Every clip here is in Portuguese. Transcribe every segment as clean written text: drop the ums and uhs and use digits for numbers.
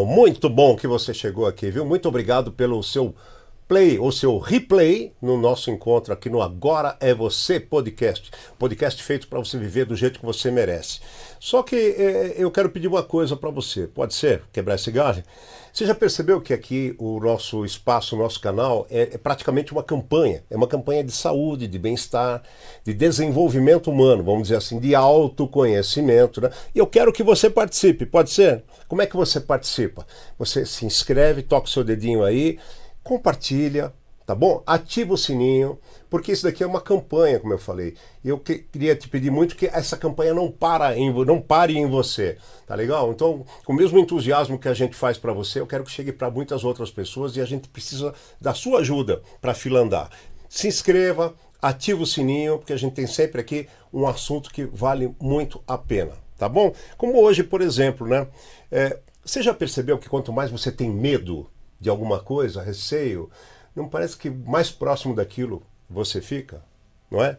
muito bom que você chegou aqui, viu? Muito obrigado pelo seu play ou seu replay no nosso encontro aqui no Agora é Você Podcast. Podcast feito para você viver do jeito que você merece. Só que eu quero pedir uma coisa para você, pode ser? Quebrar esse galho? Você já percebeu que aqui o nosso espaço, o nosso canal é praticamente uma campanha. É uma campanha de saúde, de bem-estar, de desenvolvimento humano, vamos dizer assim, de autoconhecimento, né? E eu quero que você participe, pode ser? Como é que você participa? Você se inscreve, toca o seu dedinho aí, compartilha, tá bom? Ativa o sininho, porque isso daqui é uma campanha, como eu falei. Eu queria te pedir muito que essa campanha não pare em você, tá legal? Então, com o mesmo entusiasmo que a gente faz para você, eu quero que chegue para muitas outras pessoas e a gente precisa da sua ajuda para a fila andar. Se inscreva, ativa o sininho, porque a gente tem sempre aqui um assunto que vale muito a pena, tá bom? Como hoje, por exemplo, né? Você já percebeu que quanto mais você tem medo de alguma coisa, receio, não parece que mais próximo daquilo você fica, não é?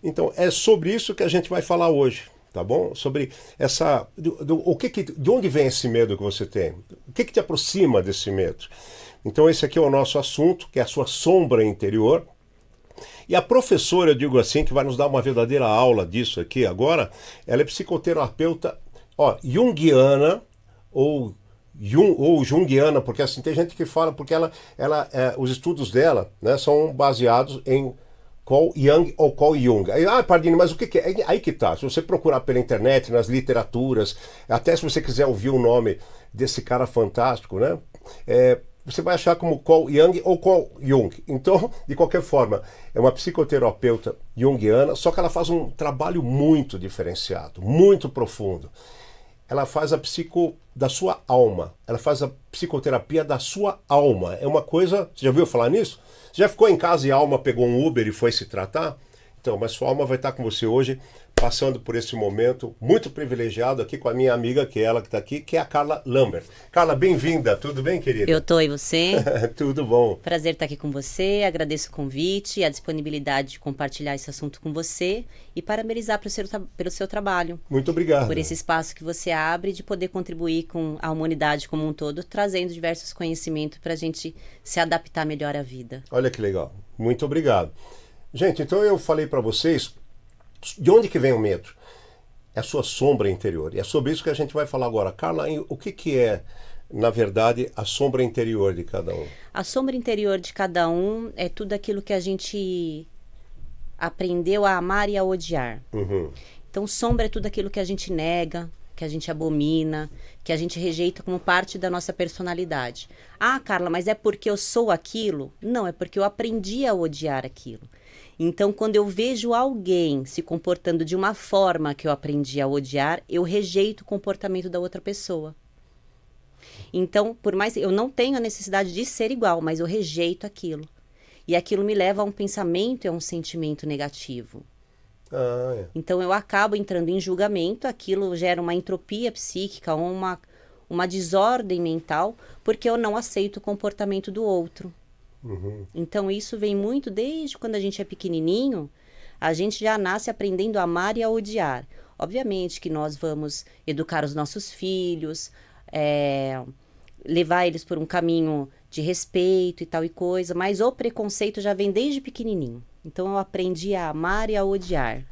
Então é sobre isso que a gente vai falar hoje, tá bom? Sobre essa, de onde vem esse medo que você tem? O que te aproxima desse medo? Então esse aqui é o nosso assunto, que é a sua sombra interior. E a professora, eu digo assim, que vai nos dar uma verdadeira aula disso aqui agora, ela é psicoterapeuta, junguiana ou junguiana, porque assim tem gente que fala, porque os estudos dela, né, são baseados em Carl Jung ou Carl Jung. Aí, Pardini, mas o que é? Aí que tá. Se você procurar pela internet, nas literaturas, até se você quiser ouvir o nome desse cara fantástico, né, você vai achar como Carl Jung ou Carl Jung. Então, de qualquer forma, é uma psicoterapeuta junguiana, só que ela faz um trabalho muito diferenciado, muito profundo. Ela faz a da sua alma. Ela faz a psicoterapia da sua alma. É uma coisa... Você já ouviu falar nisso? Você já ficou em casa e a alma pegou um Uber e foi se tratar? Então, mas sua alma vai estar com você hoje, passando por esse momento muito privilegiado aqui com a minha amiga, que é ela que está aqui, que é a Carla Lambert. Carla, bem-vinda. Tudo bem, querida? Eu tô, e você? Tudo bom. Prazer estar aqui com você. Agradeço o convite e a disponibilidade de compartilhar esse assunto com você e parabenizar pelo seu trabalho. Muito obrigado. Por esse espaço que você abre de poder contribuir com a humanidade como um todo, trazendo diversos conhecimentos para a gente se adaptar melhor à vida. Olha que legal. Muito obrigado. Gente, então eu falei para vocês de onde que vem o medo. É a sua sombra interior. E é sobre isso que a gente vai falar agora. Carla, o que é, na verdade, a sombra interior de cada um? A sombra interior de cada um é tudo aquilo que a gente aprendeu a amar e a odiar. Uhum. Então, sombra é tudo aquilo que a gente nega, que a gente abomina, que a gente rejeita como parte da nossa personalidade. Ah, Carla, mas é porque eu sou aquilo? Não, é porque eu aprendi a odiar aquilo. Então, quando eu vejo alguém se comportando de uma forma que eu aprendi a odiar, eu rejeito o comportamento da outra pessoa. Então, por mais eu não tenho a necessidade de ser igual, mas eu rejeito aquilo. E aquilo me leva a um pensamento e a um sentimento negativo. Então, eu acabo entrando em julgamento, aquilo gera uma entropia psíquica, uma desordem mental, porque eu não aceito o comportamento do outro. Uhum. Então isso vem muito desde quando a gente é pequenininho, a gente já nasce aprendendo a amar e a odiar. Obviamente que nós vamos educar os nossos filhos, levar eles por um caminho de respeito e tal e coisa, mas o preconceito já vem desde pequenininho. Então eu aprendi a amar e a odiar.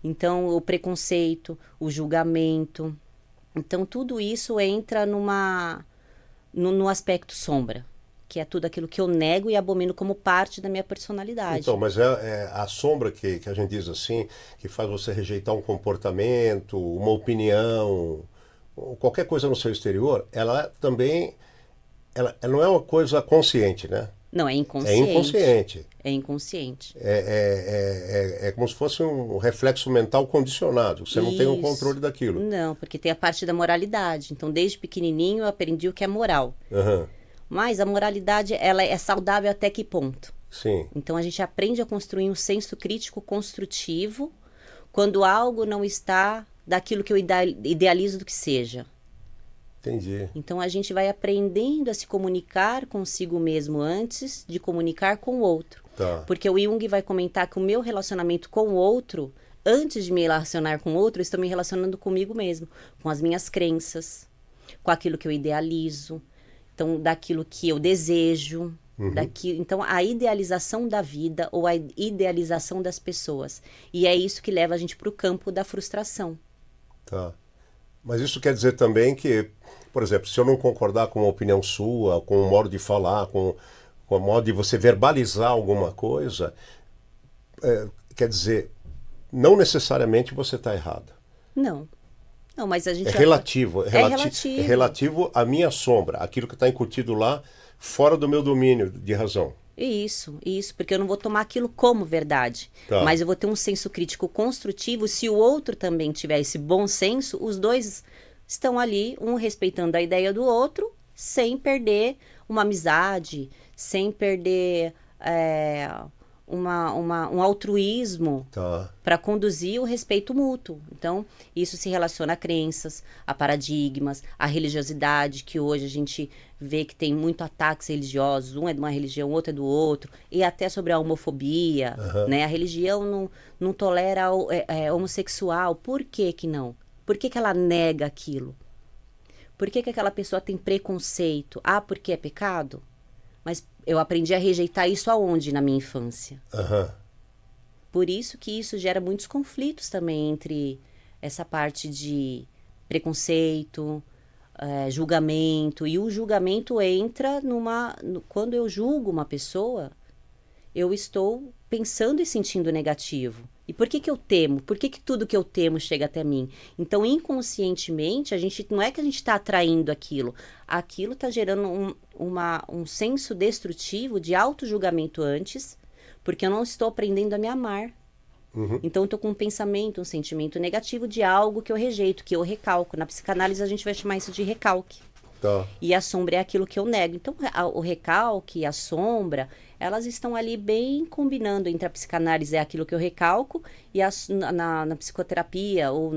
Então o preconceito, o julgamento, então tudo isso entra no aspecto sombra, que é tudo aquilo que eu nego e abomino como parte da minha personalidade. Então, mas é a sombra que a gente diz assim, que faz você rejeitar um comportamento, uma opinião, qualquer coisa no seu exterior, ela também, ela não é uma coisa consciente, né? Não, é inconsciente. É inconsciente. É inconsciente. É como se fosse um reflexo mental condicionado. Você não tem o controle daquilo. Não, porque tem a parte da moralidade. Então, desde pequenininho, eu aprendi o que é moral. Uhum. Mas a moralidade, ela é saudável até que ponto? Sim. Então, a gente aprende a construir um senso crítico construtivo quando algo não está daquilo que eu idealizo do que seja. Entendi. Então, a gente vai aprendendo a se comunicar consigo mesmo antes de comunicar com o outro. Tá. Porque o Jung vai comentar que o meu relacionamento com o outro, antes de me relacionar com o outro, eu estou me relacionando comigo mesmo, com as minhas crenças, com aquilo que eu idealizo, então daquilo que eu desejo, então a idealização da vida ou a idealização das pessoas. E é isso que leva a gente para o campo da frustração. Tá. Mas isso quer dizer também que, por exemplo, se eu não concordar com uma opinião sua, com o modo de falar, com o modo de você verbalizar alguma coisa, quer dizer, não necessariamente você está errada. Não. Não, mas a gente... É relativo. relativo. É relativo à minha sombra, aquilo que está incutido lá, fora do meu domínio de razão. Isso, porque eu não vou tomar aquilo como verdade. Tá. Mas eu vou ter um senso crítico construtivo. Se o outro também tiver esse bom senso, os dois estão ali, um respeitando a ideia do outro, sem perder uma amizade, sem perder um altruísmo para conduzir o respeito mútuo. Então, isso se relaciona a crenças, a paradigmas, a religiosidade, que hoje a gente vê que tem muito ataques religiosos, um é de uma religião, outro é do outro, e até sobre a homofobia, né? A religião não tolera homossexual. Por que não? Por que ela nega aquilo? Por que aquela pessoa tem preconceito? Ah, porque é pecado? Mas eu aprendi a rejeitar isso aonde na minha infância? Por isso que isso gera muitos conflitos também entre essa parte de preconceito, julgamento. E o julgamento entra quando eu julgo uma pessoa, eu estou pensando e sentindo negativo. E por que eu temo? Por que tudo que eu temo chega até mim? Então, inconscientemente, não é que a gente está atraindo aquilo. Aquilo está gerando um senso destrutivo de auto-julgamento antes, porque eu não estou aprendendo a me amar. Então, eu estou com um pensamento, um sentimento negativo de algo que eu rejeito, que eu recalco. Na psicanálise, a gente vai chamar isso de recalque. Tá. E a sombra é aquilo que eu nego. Então, o recalque e a sombra, elas estão ali bem combinando entre a psicanálise, é aquilo que eu recalco, e na psicoterapia ou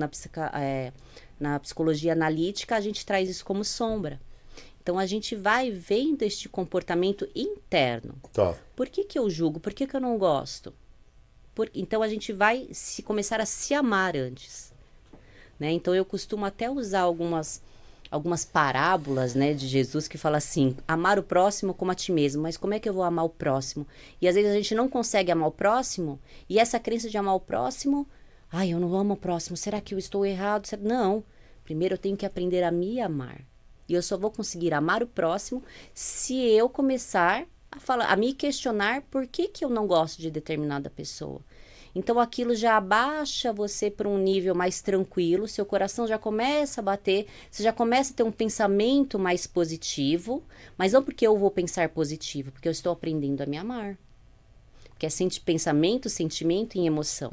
na psicologia analítica, a gente traz isso como sombra. Então, a gente vai vendo este comportamento interno. Tá. Por que eu julgo? Por que eu não gosto? Então, a gente vai começar a se amar antes. Né? Então, eu costumo até usar algumas parábolas, né, de Jesus que fala assim, amar o próximo como a ti mesmo. Mas como é que eu vou amar o próximo? E às vezes a gente não consegue amar o próximo, e essa crença de amar o próximo, eu não amo o próximo, será que eu estou errado? Não, primeiro eu tenho que aprender a me amar. E eu só vou conseguir amar o próximo se eu começar a me questionar por que eu não gosto de determinada pessoa. Então, aquilo já abaixa você para um nível mais tranquilo, seu coração já começa a bater, você já começa a ter um pensamento mais positivo, mas não porque eu vou pensar positivo, porque eu estou aprendendo a me amar. Porque é pensamento, sentimento e emoção.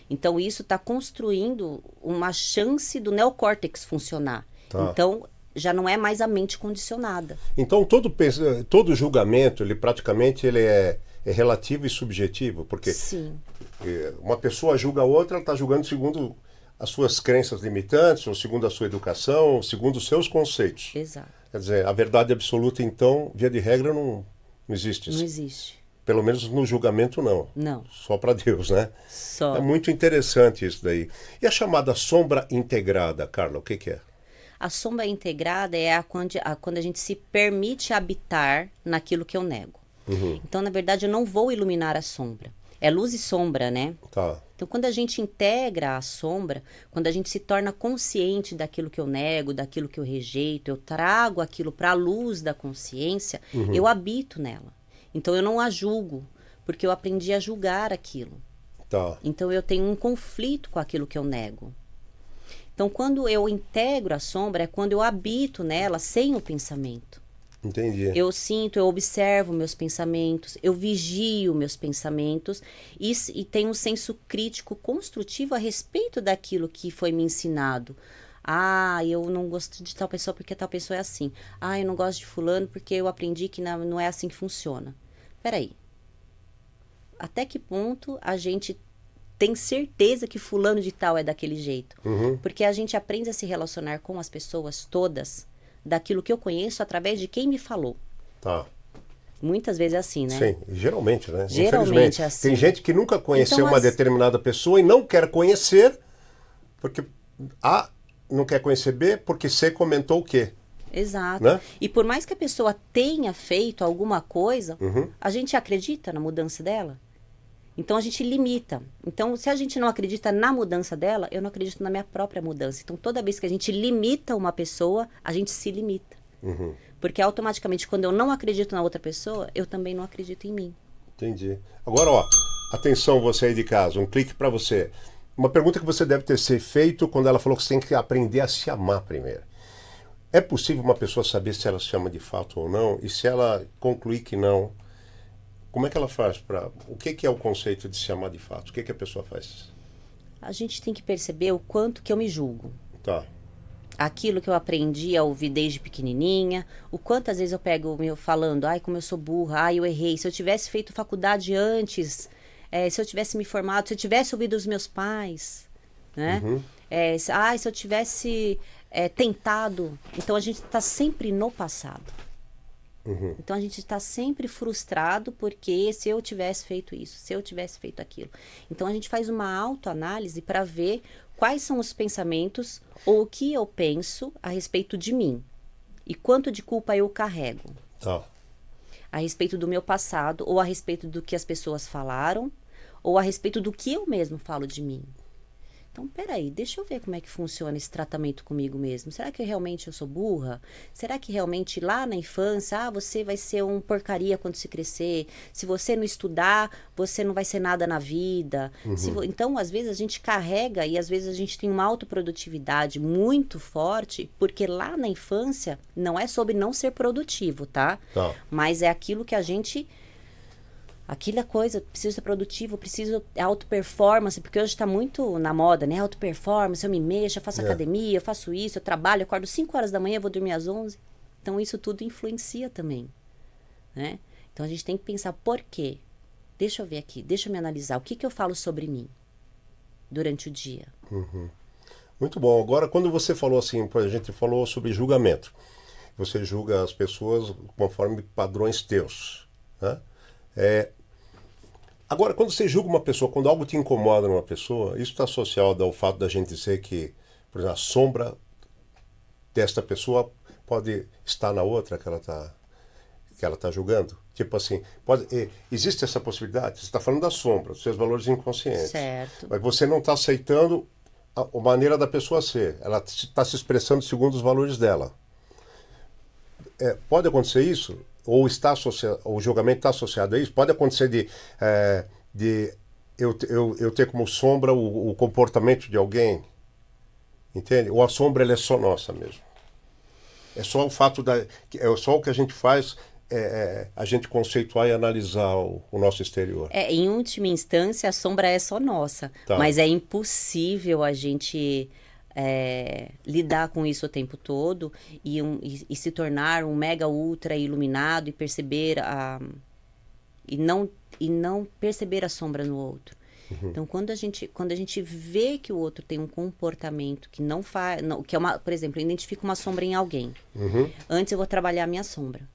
Então, isso está construindo uma chance do neocórtex funcionar. Tá. Então, já não é mais a mente condicionada. Então, todo julgamento, ele praticamente é relativo e subjetivo, porque Sim. Uma pessoa julga a outra, ela está julgando segundo as suas crenças limitantes, ou segundo a sua educação, ou segundo os seus conceitos. Exato. Quer dizer, a verdade absoluta, então, via de regra, não existe. Não existe. Pelo menos no julgamento, não. Não. Só para Deus, né? Só. É muito interessante isso daí. E a chamada sombra integrada, Carla, o que é? A sombra integrada é quando a gente se permite habitar naquilo que eu nego. Então, na verdade, eu não vou iluminar a sombra. É luz e sombra, né? Tá. Então, quando a gente integra a sombra, quando a gente se torna consciente daquilo que eu nego, daquilo que eu rejeito, eu trago aquilo para a luz da consciência, eu habito nela. Então, eu não a julgo, porque eu aprendi a julgar aquilo. Tá. Então, eu tenho um conflito com aquilo que eu nego. Então, quando eu integro a sombra, é quando eu habito nela sem o pensamento. Entendi. Eu observo meus pensamentos, eu vigio meus pensamentos e tenho um senso crítico construtivo a respeito daquilo que foi me ensinado. Eu não gosto de tal pessoa porque tal pessoa é assim. Eu não gosto de fulano porque eu aprendi que não é assim que funciona. Peraí. Até que ponto a gente tem certeza que fulano de tal é daquele jeito? Porque a gente aprende a se relacionar com as pessoas todas daquilo que eu conheço através de quem me falou. Tá. Muitas vezes é assim, né? Sim, geralmente, né? Geralmente é assim. Tem gente que nunca conheceu Então, uma determinada pessoa e não quer conhecer, porque há não quer conhecer B porque C comentou o quê? Exato. Né? E por mais que a pessoa tenha feito alguma coisa, a gente acredita na mudança dela? Então a gente limita. Então, se a gente não acredita na mudança dela, eu não acredito na minha própria mudança. Então, toda vez que a gente limita uma pessoa, a gente se limita. Porque automaticamente, quando eu não acredito na outra pessoa, eu também não acredito em mim. Entendi. Agora, ó, atenção você aí de casa, um clique para você. Uma pergunta que você deve ter se feito quando ela falou que você tem que aprender a se amar primeiro. É possível uma pessoa saber se ela se ama de fato ou não? E se ela concluir que não, como é que ela faz para... O que é o conceito de se amar de fato? O que a pessoa faz? A gente tem que perceber o quanto que eu me julgo. Tá. Aquilo que eu aprendi a ouvir desde pequenininha, o quantas vezes eu pego meu falando, ai, como eu sou burra, ai, eu errei. Se eu tivesse feito faculdade antes, se eu tivesse me formado, se eu tivesse ouvido os meus pais, né? Se eu tivesse tentado. Então, a gente está sempre no passado. Então, a gente está sempre frustrado porque se eu tivesse feito isso, se eu tivesse feito aquilo. Então, a gente faz uma autoanálise para ver quais são os pensamentos ou o que eu penso a respeito de mim. E quanto de culpa eu carrego. A respeito do meu passado, ou a respeito do que as pessoas falaram, ou a respeito do que eu mesmo falo de mim. Então, peraí, deixa eu ver como é que funciona esse tratamento comigo mesmo. Será que realmente eu sou burra? Será que realmente lá na infância, você vai ser um porcaria quando se crescer? Se você não estudar, você não vai ser nada na vida. Então, às vezes a gente carrega e às vezes a gente tem uma autoprodutividade muito forte, porque lá na infância não é sobre não ser produtivo, tá? Mas é aquilo que a gente... Aquela coisa, preciso ser produtivo, preciso auto performance, porque hoje está muito na moda, né? Auto performance, eu me mexo, eu faço academia, eu faço isso, eu trabalho, eu acordo 5 horas da manhã, eu vou dormir às 11. Então isso tudo influencia também, né? Então a gente tem que pensar por quê? Deixa eu ver aqui, deixa eu me analisar, o que eu falo sobre mim durante o dia. Muito bom. Agora, quando você falou assim, a gente falou sobre julgamento. Você julga as pessoas conforme padrões teus, né? Agora, quando você julga uma pessoa, quando algo te incomoda numa pessoa, isso está associado ao fato da gente dizer que, por exemplo, a sombra desta pessoa pode estar na outra que ela tá julgando. Tipo assim, existe essa possibilidade? Você está falando da sombra, dos seus valores inconscientes. Certo. Mas você não está aceitando a maneira da pessoa ser. Ela está se expressando segundo os valores dela. Pode acontecer isso? Ou o julgamento está associado a isso? Pode acontecer de eu ter como sombra o comportamento de alguém, entende? Ou a sombra ela é só nossa mesmo? É só o fato é só o que a gente faz, a gente conceituar e analisar o nosso exterior. Em última instância, a sombra é só nossa, mas é impossível a gente... lidar com isso o tempo todo e se tornar um mega ultra iluminado e perceber e não perceber a sombra no outro. Então, quando a gente vê que o outro tem um comportamento que não faz, que é por exemplo, eu identifico uma sombra em alguém. Antes eu vou trabalhar a minha sombra.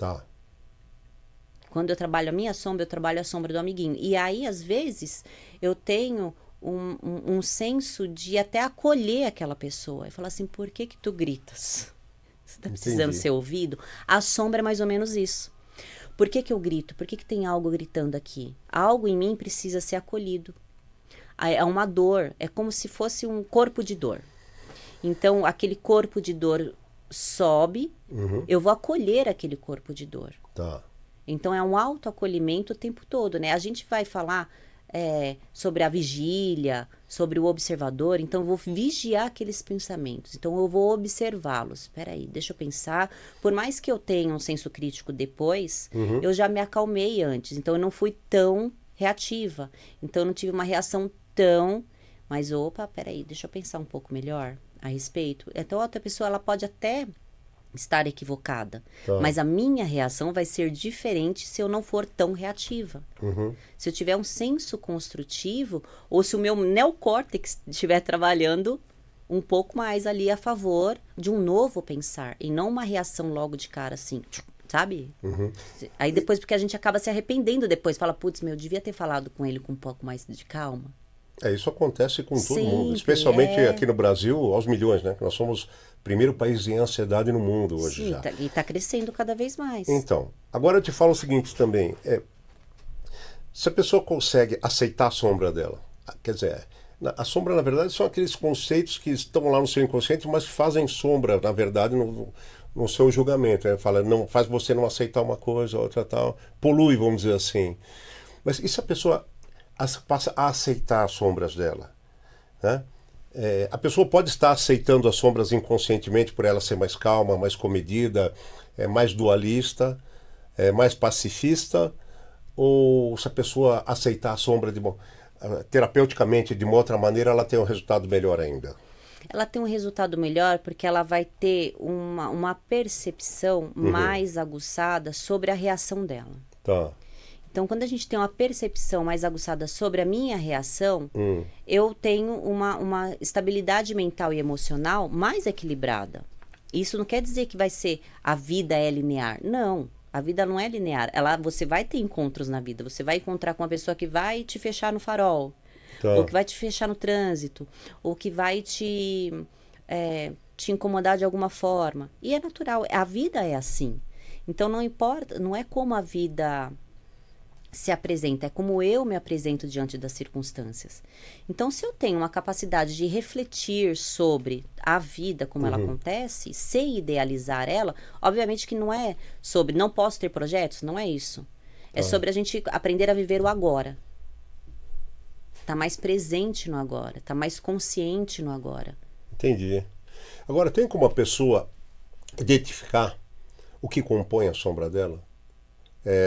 Quando eu trabalho a minha sombra, eu trabalho a sombra do amiguinho. E aí, às vezes, eu tenho um senso de até acolher aquela pessoa. E falar assim, por que tu gritas? Você tá precisando ser ouvido? A sombra é mais ou menos isso. Por que eu grito? Por que tem algo gritando aqui? Algo em mim precisa ser acolhido. É uma dor, é como se fosse um corpo de dor. Então, aquele corpo de dor sobe, eu vou acolher aquele corpo de dor. Então, é um autoacolhimento o tempo todo, né? A gente vai falar... sobre a vigília, sobre o observador, então eu vou vigiar aqueles pensamentos, então eu vou observá-los. Espera aí, deixa eu pensar. Por mais que eu tenha um senso crítico depois, eu já me acalmei antes, então eu não fui tão reativa, então eu não tive uma reação tão... Mas opa, peraí, deixa eu pensar um pouco melhor a respeito. Então a outra pessoa ela pode até estar equivocada, mas a minha reação vai ser diferente se eu não for tão reativa. Se eu tiver um senso construtivo, ou se o meu neocórtex estiver trabalhando um pouco mais ali a favor de um novo pensar, e não uma reação logo de cara assim, sabe? Aí depois, porque a gente acaba se arrependendo depois, fala, putz, eu devia ter falado com ele com um pouco mais de calma. Isso acontece com todo mundo, Sempre, especialmente aqui no Brasil, aos milhões, né? Que nós somos o primeiro país em ansiedade no mundo hoje Sim, já. e está crescendo cada vez mais. Então, agora eu te falo o seguinte também, se a pessoa consegue aceitar a sombra dela, quer dizer, a sombra na verdade são aqueles conceitos que estão lá no seu inconsciente, mas fazem sombra, na verdade, no seu julgamento, né? Fala, não, faz você não aceitar uma coisa, outra tal, polui, vamos dizer assim. Mas e se a pessoa passa a aceitar as sombras dela, né? A pessoa pode estar aceitando as sombras inconscientemente por ela ser mais calma, mais comedida, mais dualista, mais pacifista, ou se a pessoa aceitar a sombra terapeuticamente de uma outra maneira, ela tem um resultado melhor ainda? Ela tem um resultado melhor porque ela vai ter uma percepção mais aguçada sobre a reação dela. Tá. Então, quando a gente tem uma percepção mais aguçada sobre a minha reação, eu tenho uma estabilidade mental e emocional mais equilibrada. Isso não quer dizer que vai ser a vida é linear. Não, a vida não é linear. Você vai ter encontros na vida. Você vai encontrar com uma pessoa que vai te fechar no farol, Tá. ou que vai te fechar no trânsito, ou que vai te incomodar de alguma forma. E é natural, a vida é assim. Então, não importa, não é como a vida se apresenta, é como eu me apresento diante das circunstâncias. Então, se eu tenho uma capacidade de refletir sobre a vida, como ela acontece, sem idealizar ela, obviamente que não é sobre não posso ter projetos, não é isso. É sobre a gente aprender a viver o agora. Tá mais presente no agora, tá mais consciente no agora. Entendi. Agora, tem como a pessoa identificar o que compõe a sombra dela?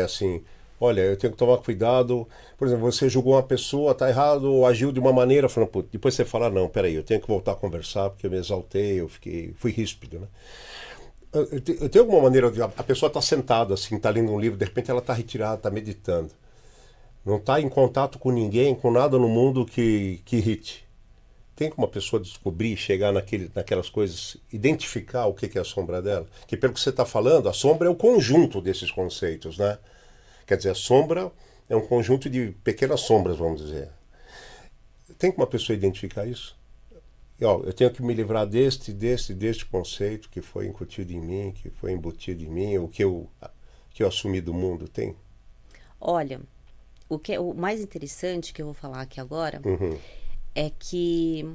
Assim, olha, eu tenho que tomar cuidado. Por exemplo, você julgou uma pessoa, tá errado, ou agiu de uma maneira, falando, pô, depois você fala, não, peraí, eu tenho que voltar a conversar porque eu me exaltei, fui ríspido, né? Eu tenho alguma maneira de... A pessoa está sentada, assim, está lendo um livro, de repente ela está retirada, está meditando. Não está em contato com ninguém, com nada no mundo que irrite. Tem como a pessoa descobrir, chegar naquelas coisas, identificar o que é a sombra dela? Que pelo que você está falando, a sombra é o conjunto desses conceitos, né? Quer dizer, a sombra é um conjunto de pequenas sombras, vamos dizer. Tem como a pessoa identificar isso? Eu tenho que me livrar deste conceito que foi incutido em mim, que foi embutido em mim, o que eu assumi do mundo. Tem? Olha, o mais interessante que eu vou falar aqui agora é que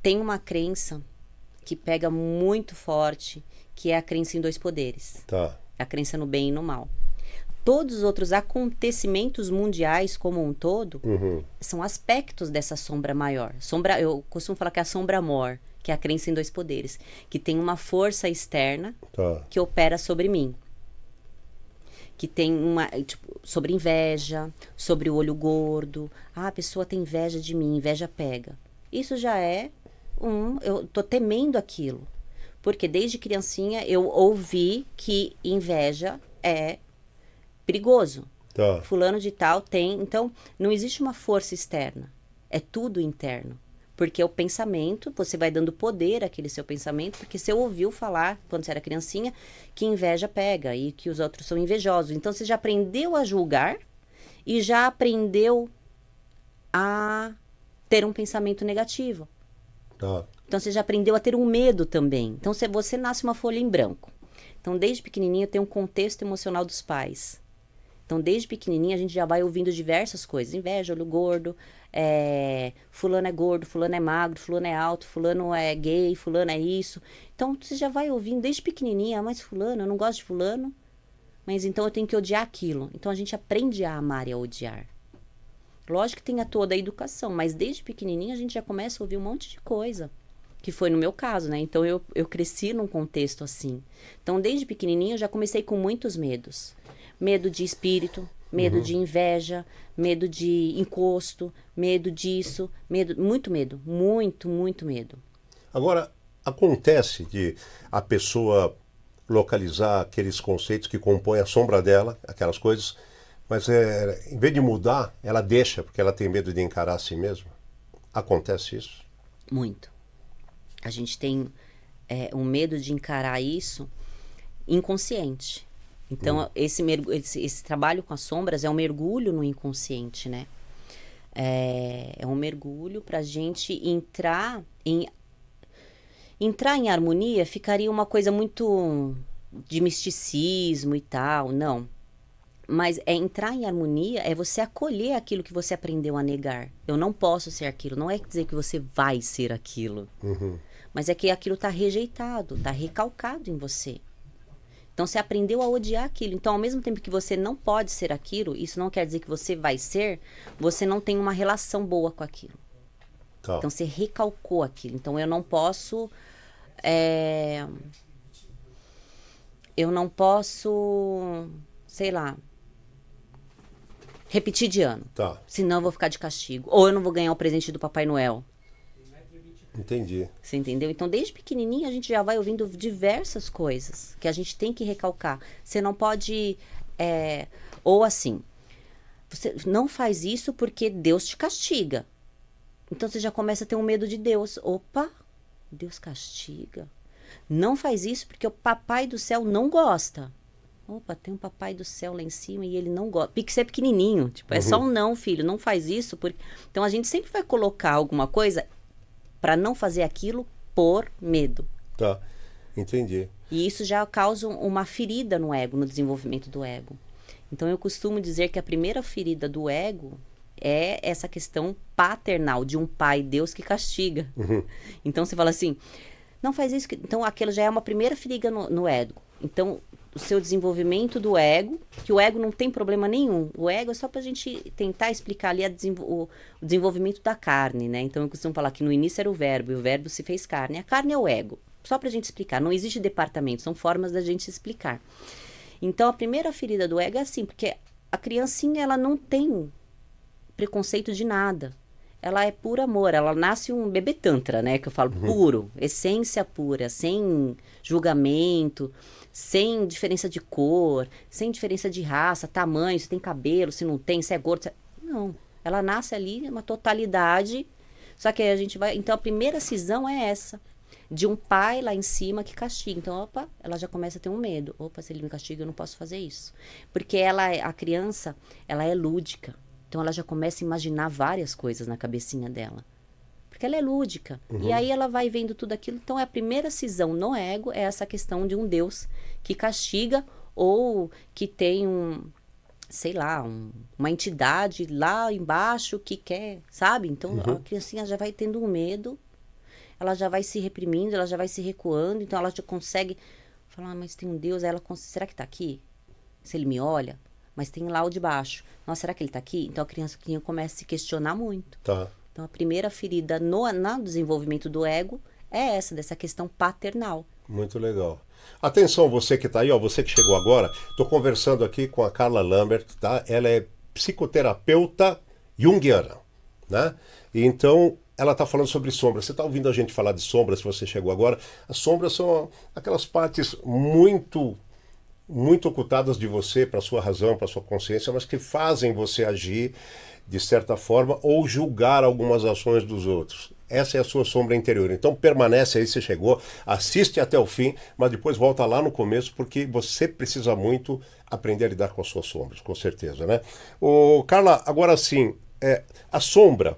tem uma crença que pega muito forte, que é a crença em dois poderes. Tá. A crença no bem e no mal. Todos os outros acontecimentos mundiais como um todo são aspectos dessa sombra maior. Eu costumo falar que é a sombra mor, que é a crença em dois poderes, que tem uma força externa que opera sobre mim. Que tem sobre inveja, sobre o olho gordo. A pessoa tem inveja de mim, inveja pega. Isso já é eu tô temendo aquilo. Porque desde criancinha eu ouvi que inveja é perigoso. Tá. Fulano de tal tem. Então, não existe uma força externa. É tudo interno. Porque o pensamento, você vai dando poder àquele seu pensamento, porque você ouviu falar, quando você era criancinha, que inveja pega e que os outros são invejosos. Então, você já aprendeu a julgar e já aprendeu a ter um pensamento negativo. Tá. Então, você já aprendeu a ter um medo também. Então, você nasce uma folha em branco. Então, desde pequenininho, tem um contexto emocional dos pais. Então, desde pequenininha, a gente já vai ouvindo diversas coisas. Inveja, olho gordo, fulano é gordo, fulano é magro, fulano é alto, fulano é gay, fulano é isso. Então, você já vai ouvindo desde pequenininha, mas fulano, eu não gosto de fulano, mas então eu tenho que odiar aquilo. Então, a gente aprende a amar e a odiar. Lógico que tem toda a educação, mas desde pequenininha a gente já começa a ouvir um monte de coisa. Que foi no meu caso, né? Então, eu cresci num contexto assim. Então, desde pequenininha eu já comecei com muitos medos. Medo de espírito, medo de inveja, medo de encosto, medo disso, muito medo, muito medo. Agora, acontece de a pessoa localizar aqueles conceitos que compõem a sombra dela, aquelas coisas, mas em vez de mudar, ela deixa, porque ela tem medo de encarar a si mesma. Acontece isso? Muito. A gente tem um medo de encarar isso inconsciente. Então, esse trabalho com as sombras é um mergulho no inconsciente, né? É um mergulho para a gente entrar em harmonia. Ficaria uma coisa muito de misticismo e tal, não. Mas entrar em harmonia é você acolher aquilo que você aprendeu a negar. Eu não posso ser aquilo. Não é dizer que você vai ser aquilo. Mas é que aquilo está rejeitado, está recalcado em você. Então você aprendeu a odiar aquilo. Então, ao mesmo tempo que você não pode ser aquilo, isso não quer dizer que você vai ser, você não tem uma relação boa com aquilo. Tá. Então você recalcou aquilo. Então eu não posso... eu não posso, sei lá, repetir de ano. Tá. Senão eu vou ficar de castigo. Ou eu não vou ganhar o presente do Papai Noel. Entendi. Você entendeu? Então, desde pequenininho, a gente já vai ouvindo diversas coisas que a gente tem que recalcar. Você não pode... ou assim, você não faz isso porque Deus te castiga. Então, você já começa a ter um medo de Deus. Opa, Deus castiga. Não faz isso porque o Papai do Céu não gosta. Opa, tem um Papai do Céu lá em cima e ele não gosta. Porque você é pequenininho. Tipo, é só um não, filho. Não faz isso. Porque... Então, a gente sempre vai colocar alguma coisa... para não fazer aquilo por medo. Tá, entendi. E isso já causa uma ferida no ego, no desenvolvimento do ego. Então eu costumo dizer que a primeira ferida do ego é essa questão paternal, de um pai, Deus, que castiga. Então você fala assim, não faz isso. Então aquilo já é uma primeira ferida no ego. Então o seu desenvolvimento do ego, que o ego não tem problema nenhum. O ego é só pra gente tentar explicar ali o desenvolvimento da carne, né? Então eu costumo falar que no início era o verbo, e o verbo se fez carne. A carne é o ego. Só pra gente explicar. Não existe departamento, são formas da gente explicar. Então a primeira ferida do ego é assim, porque a criancinha, ela não tem preconceito de nada. Ela é puro amor, ela nasce um bebê tantra, né? Que eu falo puro, essência pura, sem julgamento, sem diferença de cor, sem diferença de raça, tamanho, se tem cabelo, se não tem, se é gordo. Não, ela nasce ali, uma totalidade. Só que aí a gente vai... Então a primeira cisão é essa, de um pai lá em cima que castiga. Então, opa, ela já começa a ter um medo. Opa, se ele me castiga, eu não posso fazer isso. Porque a criança, ela é lúdica. Então ela já começa a imaginar várias coisas na cabecinha dela. Porque ela é lúdica. E aí ela vai vendo tudo aquilo. Então a primeira cisão no ego é essa questão de um Deus que castiga ou que tem sei lá, uma entidade lá embaixo que quer, sabe? Então a criancinha já vai tendo um medo, ela já vai se reprimindo, ela já vai se recuando, então ela já consegue falar, mas tem um Deus, aí ela será que tá aqui? Se ele me olha? Mas tem lá o de baixo. Nossa, será que ele está aqui? Então a criança começa a se questionar muito. Tá. Então a primeira ferida no desenvolvimento do ego é essa, dessa questão paternal. Muito legal. Atenção, você que está aí, ó, você que chegou agora. Estou conversando aqui com a Carla Lambert, tá? Ela é psicoterapeuta junguiana, né? E então ela está falando sobre sombras. Você está ouvindo a gente falar de sombras, se você chegou agora. As sombras são aquelas partes muito ocultadas de você, para sua razão, para sua consciência, mas que fazem você agir de certa forma ou julgar algumas ações dos outros. Essa é a sua sombra interior. Então permanece aí, você chegou, assiste até o fim, mas depois volta lá no começo, porque você precisa muito aprender a lidar com as suas sombras, com certeza, né? Carla, agora sim, a sombra,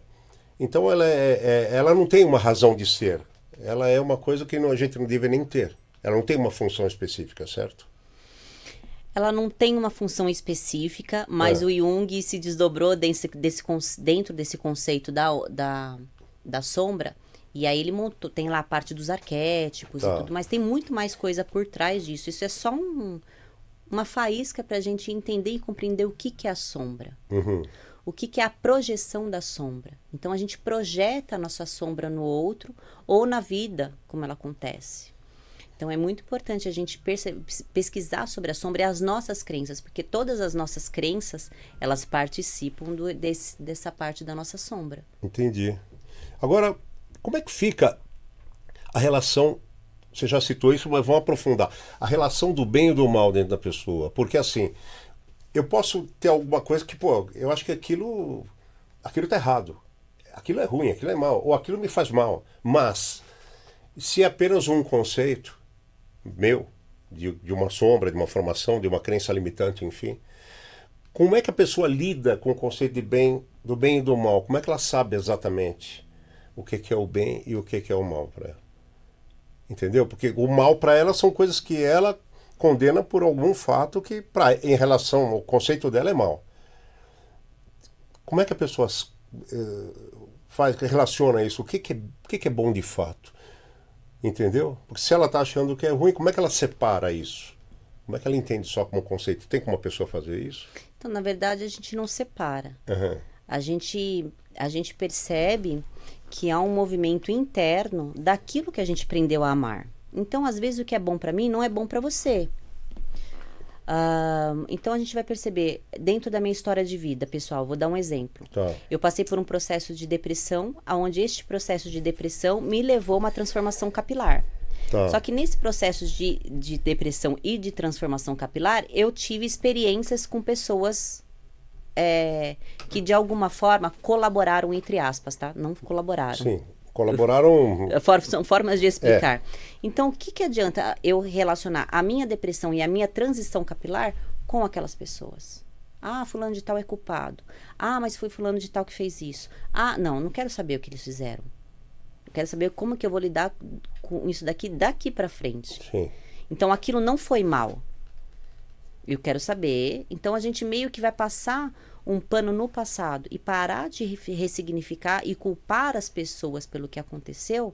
então ela não tem uma razão de ser. Ela é uma coisa que a gente não deve nem ter. Ela não tem uma função específica, certo? Ela não tem uma função específica, mas o Jung se desdobrou dentro desse conceito da sombra, e aí ele montou, tem lá a parte dos arquétipos e tudo, mas tem muito mais coisa por trás disso. Isso é só uma faísca para a gente entender e compreender o que é a sombra. O que é a projeção da sombra. Então a gente projeta a nossa sombra no outro ou na vida, como ela acontece. Então é muito importante a gente pesquisar sobre a sombra e as nossas crenças, porque todas as nossas crenças, elas participam dessa parte da nossa sombra. Entendi. Agora, como é que fica a relação, você já citou isso, mas vamos aprofundar, a relação do bem e do mal dentro da pessoa? Porque assim, eu posso ter alguma coisa que, eu acho que aquilo está errado, aquilo é ruim, aquilo é mal, ou aquilo me faz mal, mas se é apenas um conceito meu, de uma sombra, de uma formação, de uma crença limitante, enfim, como é que a pessoa lida com o conceito de bem do bem e do mal, como é que ela sabe exatamente o que é o bem e o que é o mal para ela? Entendeu? Porque o mal para ela são coisas que ela condena por algum fato que, em relação ao conceito dela, é mal. Como é que a pessoa relaciona isso? O que é bom de fato? Entendeu? Porque se ela está achando que é ruim, como é que ela separa isso? Como é que ela entende só como conceito? Tem como uma pessoa fazer isso? Então, na verdade, a gente não separa. Uhum. A gente percebe que há um movimento interno daquilo que a gente aprendeu a amar. Então, às vezes, o que é bom para mim não é bom para você. Então, a gente vai perceber, dentro da minha história de vida, pessoal, vou dar um exemplo. Tá. Eu passei por um processo de depressão, onde este processo de depressão me levou a uma transformação capilar. Tá. Só que nesse processo de depressão e de transformação capilar, eu tive experiências com pessoas que de alguma forma colaboraram, entre aspas, tá? Não colaboraram. Sim, colaboraram. São formas de explicar. Então, o que adianta eu relacionar a minha depressão e a minha transição capilar com aquelas pessoas? Ah, fulano de tal é culpado. Ah, mas foi fulano de tal que fez isso. Ah, não quero saber o que eles fizeram. Eu quero saber como que eu vou lidar com isso daqui para frente. Sim. Então, aquilo não foi mal. Eu quero saber. Então, a gente meio que vai passar um pano no passado e parar de ressignificar e culpar as pessoas pelo que aconteceu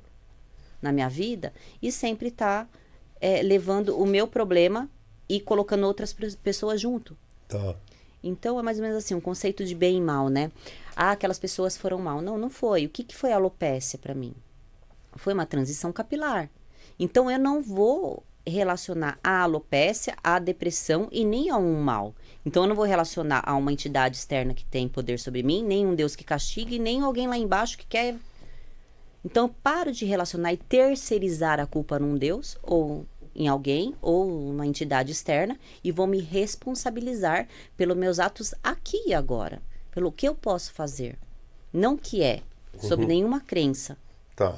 na minha vida e sempre tá levando o meu problema e colocando outras pessoas junto. Tá. Então, é mais ou menos assim, um conceito de bem e mal, né? Ah, aquelas pessoas foram mal. Não foi. O que foi a alopécia para mim? Foi uma transição capilar. Então, eu não vou relacionar a alopécia, a depressão e nem a um mal. Então, eu não vou relacionar a uma entidade externa que tem poder sobre mim, nem um Deus que castigue, nem alguém lá embaixo que quer... Então, eu paro de relacionar e terceirizar a culpa num Deus, ou em alguém, ou uma entidade externa, e vou me responsabilizar pelos meus atos aqui e agora, pelo que eu posso fazer. Não que é, sobre nenhuma crença. Tá.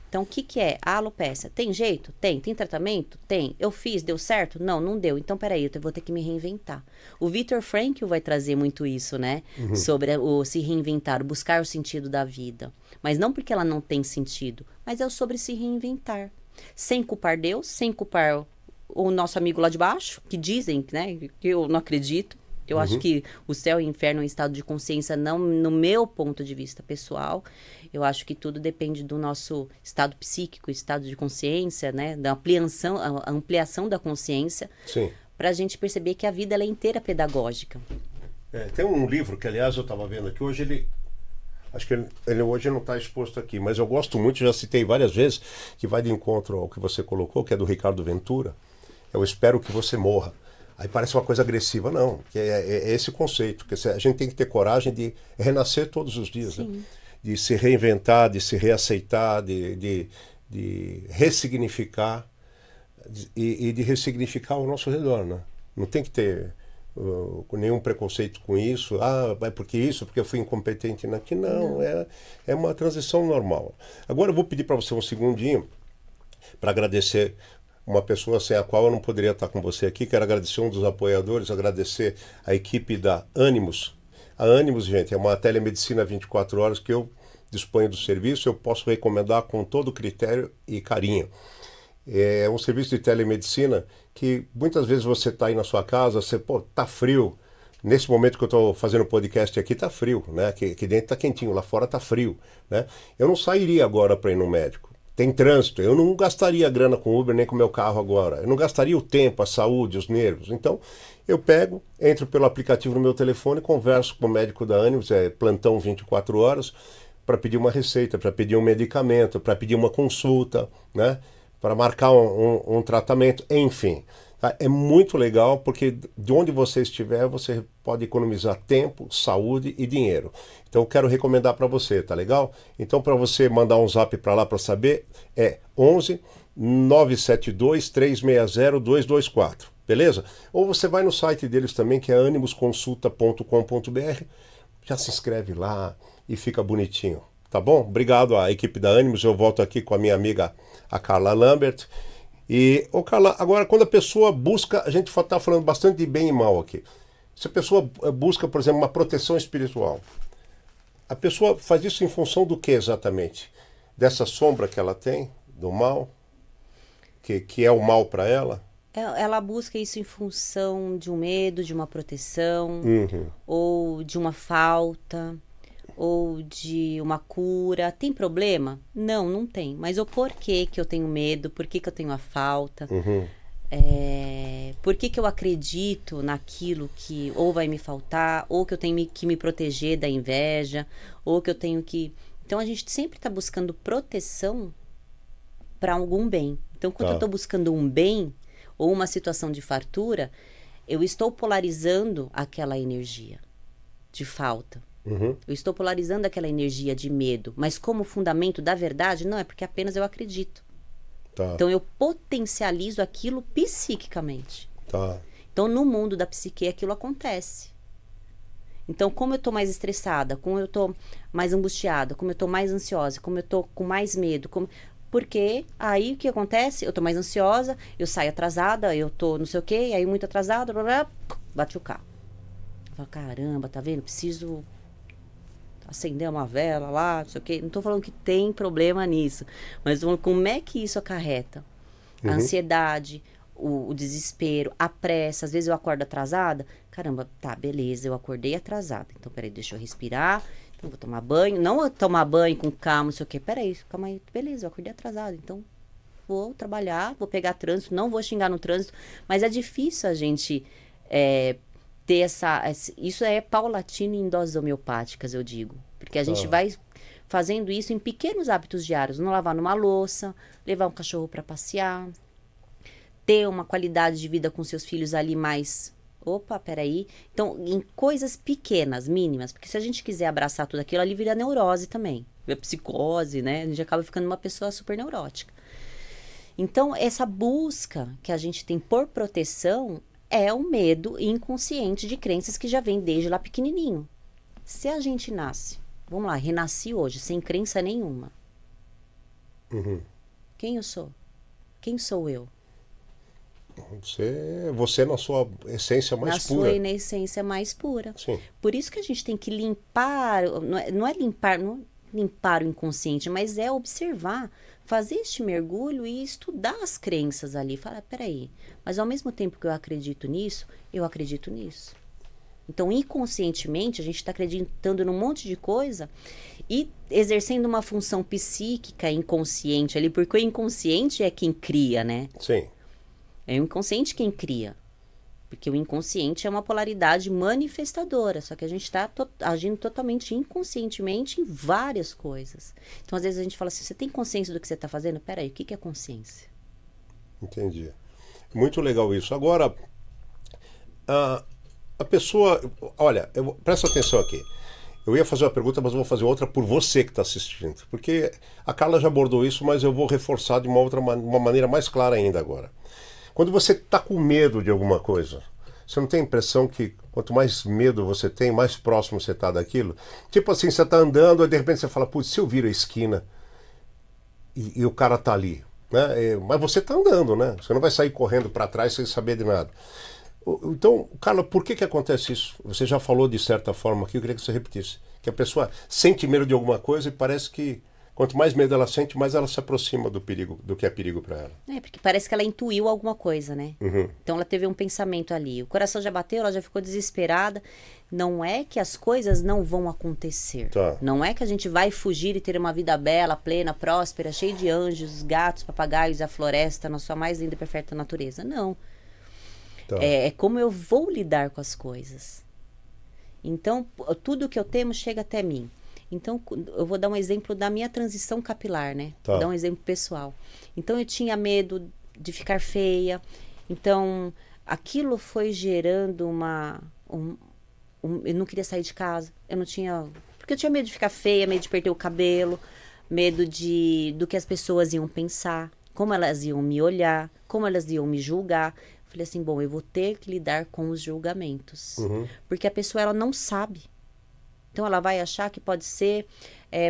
Então, o que é a alopécia? Tem jeito? Tem. Tem tratamento? Tem. Eu fiz, deu certo? Não deu. Então, peraí, eu vou ter que me reinventar. O Viktor Frankl vai trazer muito isso, né? Sobre o se reinventar, buscar o sentido da vida. Mas não porque ela não tem sentido, mas é sobre se reinventar. Sem culpar Deus, sem culpar o nosso amigo lá de baixo, que dizem, né? Que eu não acredito. Eu acho que o céu e o inferno é um estado de consciência, não no meu ponto de vista pessoal. Eu acho que tudo depende do nosso estado psíquico, estado de consciência, né? Da ampliação da consciência. Sim. Para a gente perceber que a vida ela é inteira pedagógica. Tem um livro que, aliás, eu estava vendo aqui, hoje acho que ele hoje não está exposto aqui, mas eu gosto muito, já citei várias vezes, que vai de encontro ao que você colocou, que é do Ricardo Ventura. Eu espero que você morra. Aí parece uma coisa agressiva, não. Que é esse conceito. Que a gente tem que ter coragem de renascer todos os dias, né? De se reinventar, de se reaceitar, de ressignificar e de ressignificar ao nosso redor, né? Não tem que ter nenhum preconceito com isso. Ah, é porque eu fui incompetente naquilo. Não, é uma transição normal. Agora eu vou pedir para você um segundinho para agradecer uma pessoa sem a qual eu não poderia estar com você aqui. Quero agradecer um dos apoiadores, agradecer a equipe da Animus. A Animus, gente, é uma telemedicina 24 horas que eu disponho do serviço, eu posso recomendar com todo critério e carinho. É um serviço de telemedicina que muitas vezes você está aí na sua casa, tá frio. Nesse momento que eu estou fazendo o podcast aqui, tá frio, né? Aqui dentro tá quentinho, lá fora tá frio, né? Eu não sairia agora para ir no médico. Tem trânsito, eu não gastaria grana com Uber nem com meu carro agora. Eu não gastaria o tempo, a saúde, os nervos. Então, eu entro pelo aplicativo no meu telefone, converso com o médico da Animus, plantão 24 horas, para pedir uma receita, para pedir um medicamento, para pedir uma consulta, né? Para marcar um tratamento, enfim. Tá? É muito legal porque de onde você estiver, você pode economizar tempo, saúde e dinheiro. Então eu quero recomendar para você, tá legal? Então para você mandar um zap para lá para saber, é 11 972 360 224, beleza? Ou você vai no site deles também, que é animusconsulta.com.br, já se inscreve lá e fica bonitinho, tá bom? Obrigado à equipe da Animus, eu volto aqui com a minha amiga, a Carla Lambert. E, Carla, agora quando a pessoa busca, a gente está falando bastante de bem e mal aqui. Se a pessoa busca, por exemplo, uma proteção espiritual, A pessoa faz isso em função do que exatamente? Dessa sombra que ela tem, do mal, que é o mal para ela? Ela busca isso em função de um medo, de uma proteção, ou de uma falta, ou de uma cura. Tem problema? Não, não tem. Mas o porquê que eu tenho medo, por que eu tenho a falta, por que eu acredito naquilo que ou vai me faltar, ou que eu tenho que me proteger da inveja, ou que eu tenho que... Então a gente sempre está buscando proteção para algum bem. Então quando eu estou buscando um bem ou uma situação de fartura, eu estou polarizando aquela energia de falta. Eu estou polarizando aquela energia de medo. Mas como fundamento da verdade, não, é porque apenas eu acredito. Então eu potencializo aquilo psiquicamente. Então no mundo da psique aquilo acontece. Então como eu estou mais estressada, como eu estou mais angustiada, como eu estou mais ansiosa, como eu estou com mais medo, porque aí o que acontece? Eu tô mais ansiosa, eu saio atrasada, eu tô não sei o quê, aí muito atrasada, blá, blá, bate o carro. Eu falo, caramba, tá vendo? Preciso acender uma vela lá, não sei o quê. Não tô falando que tem problema nisso, mas tô falando como é que isso acarreta? A ansiedade, o desespero, a pressa. Às vezes eu acordo atrasada. Caramba, tá, beleza, eu acordei atrasada. Então, peraí, deixa eu respirar. Eu vou tomar banho, não tomar banho com calma, não sei o quê. Peraí, calma aí, beleza, eu acordei atrasado, então vou trabalhar, vou pegar trânsito, não vou xingar no trânsito, mas é difícil a gente ter isso é paulatino em doses homeopáticas, eu digo, porque a gente vai fazendo isso em pequenos hábitos diários, não lavar numa louça, levar um cachorro para passear, ter uma qualidade de vida com seus filhos ali mais... Opa, peraí. Então, em coisas pequenas, mínimas, porque se a gente quiser abraçar tudo aquilo, ali vira neurose também. Vira psicose, né? A gente acaba ficando uma pessoa super neurótica. Então, essa busca que a gente tem por proteção é o medo inconsciente de crenças que já vem desde lá pequenininho. Se a gente nasce, vamos lá, renasci hoje, sem crença nenhuma. Quem eu sou? Quem sou eu? Você na sua essência mais pura. Na sua essência mais pura. Sim. Por isso que a gente tem que limpar, não é limpar o inconsciente, mas é observar, fazer este mergulho e estudar as crenças ali. Falar, peraí, mas ao mesmo tempo que eu acredito nisso, eu acredito nisso. Então, inconscientemente, a gente está acreditando num monte de coisa e exercendo uma função psíquica inconsciente ali, porque o inconsciente é quem cria, né? Sim. É o inconsciente quem cria. Porque o inconsciente é uma polaridade manifestadora. Só que a gente está agindo totalmente inconscientemente em várias coisas. Então, às vezes, a gente fala assim, você tem consciência do que você está fazendo? Peraí, o que é consciência? Entendi. Muito legal isso. Agora, a pessoa... Olha, presta atenção aqui. Eu ia fazer uma pergunta, mas eu vou fazer outra por você que está assistindo. Porque a Carla já abordou isso, mas eu vou reforçar de uma maneira mais clara ainda agora. Quando você está com medo de alguma coisa, você não tem a impressão que quanto mais medo você tem, mais próximo você está daquilo? Tipo assim, você está andando e de repente você fala, putz, se eu viro a esquina e o cara está ali, né? Mas você está andando, né? Você não vai sair correndo para trás sem saber de nada. Então, Carla, por que acontece isso? Você já falou de certa forma aqui, eu queria que você repetisse. Que a pessoa sente medo de alguma coisa e parece que quanto mais medo ela sente, mais ela se aproxima do perigo, do que é perigo para ela. É, porque parece que ela intuiu alguma coisa, né? Então ela teve um pensamento ali. O coração já bateu, ela já ficou desesperada. Não é que as coisas não vão acontecer. Tá. Não é que a gente vai fugir e ter uma vida bela, plena, próspera, cheia de anjos, gatos, papagaios, a floresta, na sua mais linda e perfeita natureza. Não. Tá. É como eu vou lidar com as coisas. Então, tudo que eu temo chega até mim. Então, eu vou dar um exemplo da minha transição capilar, né? Tá. Vou dar um exemplo pessoal. Então, eu tinha medo de ficar feia. Então, aquilo foi gerando eu não queria sair de casa. Eu não tinha... Porque eu tinha medo de ficar feia, medo de perder o cabelo, medo do que as pessoas iam pensar, como elas iam me olhar, como elas iam me julgar. Falei assim, bom, eu vou ter que lidar com os julgamentos. Porque a pessoa, ela não sabe. Então, ela vai achar que pode ser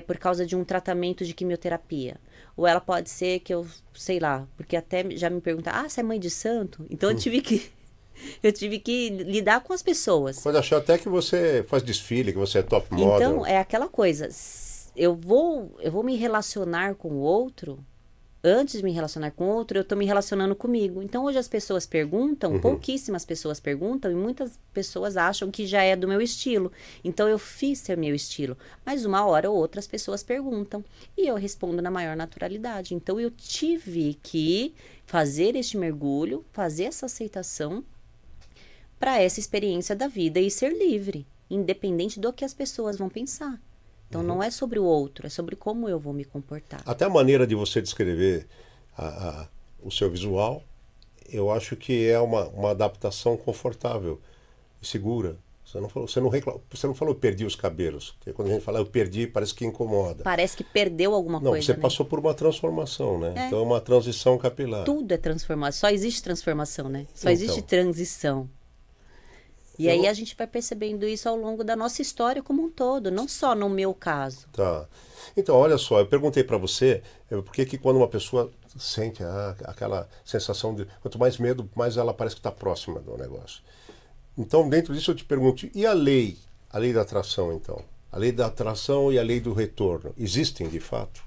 por causa de um tratamento de quimioterapia. Ou ela pode ser que eu, sei lá, porque até já me perguntaram, você é mãe de santo? Então, eu tive que Eu tive que lidar com as pessoas. Pode achar até que você faz desfile, que você é top model. Então, é aquela coisa. Eu vou me relacionar com o outro. Antes de me relacionar com o outro, eu estou me relacionando comigo. Então, hoje as pessoas perguntam, pouquíssimas pessoas perguntam, e muitas pessoas acham que já é do meu estilo. Então, eu fiz ser meu estilo. Mas uma hora ou outra as pessoas perguntam. E eu respondo na maior naturalidade. Então, eu tive que fazer este mergulho, fazer essa aceitação para essa experiência da vida e ser livre, independente do que as pessoas vão pensar. Então, não é sobre o outro, é sobre como eu vou me comportar. Até a maneira de você descrever o seu visual, eu acho que é uma adaptação confortável e segura. Você não falou perdi os cabelos, porque quando a gente fala eu perdi, parece que incomoda. Parece que perdeu alguma Não, coisa, você né? passou por uma transformação, né? Então é uma transição capilar. Tudo é transformação, só existe transformação, né? Só existe transição. E aí a gente vai percebendo isso ao longo da nossa história como um todo, não só no meu caso. Tá. Então, olha só, eu perguntei para você por que quando uma pessoa sente aquela sensação de... Quanto mais medo, mais ela parece que está próxima do negócio. Então, dentro disso eu te pergunto, e a lei? A lei da atração, então? A lei da atração e a lei do retorno, existem de fato?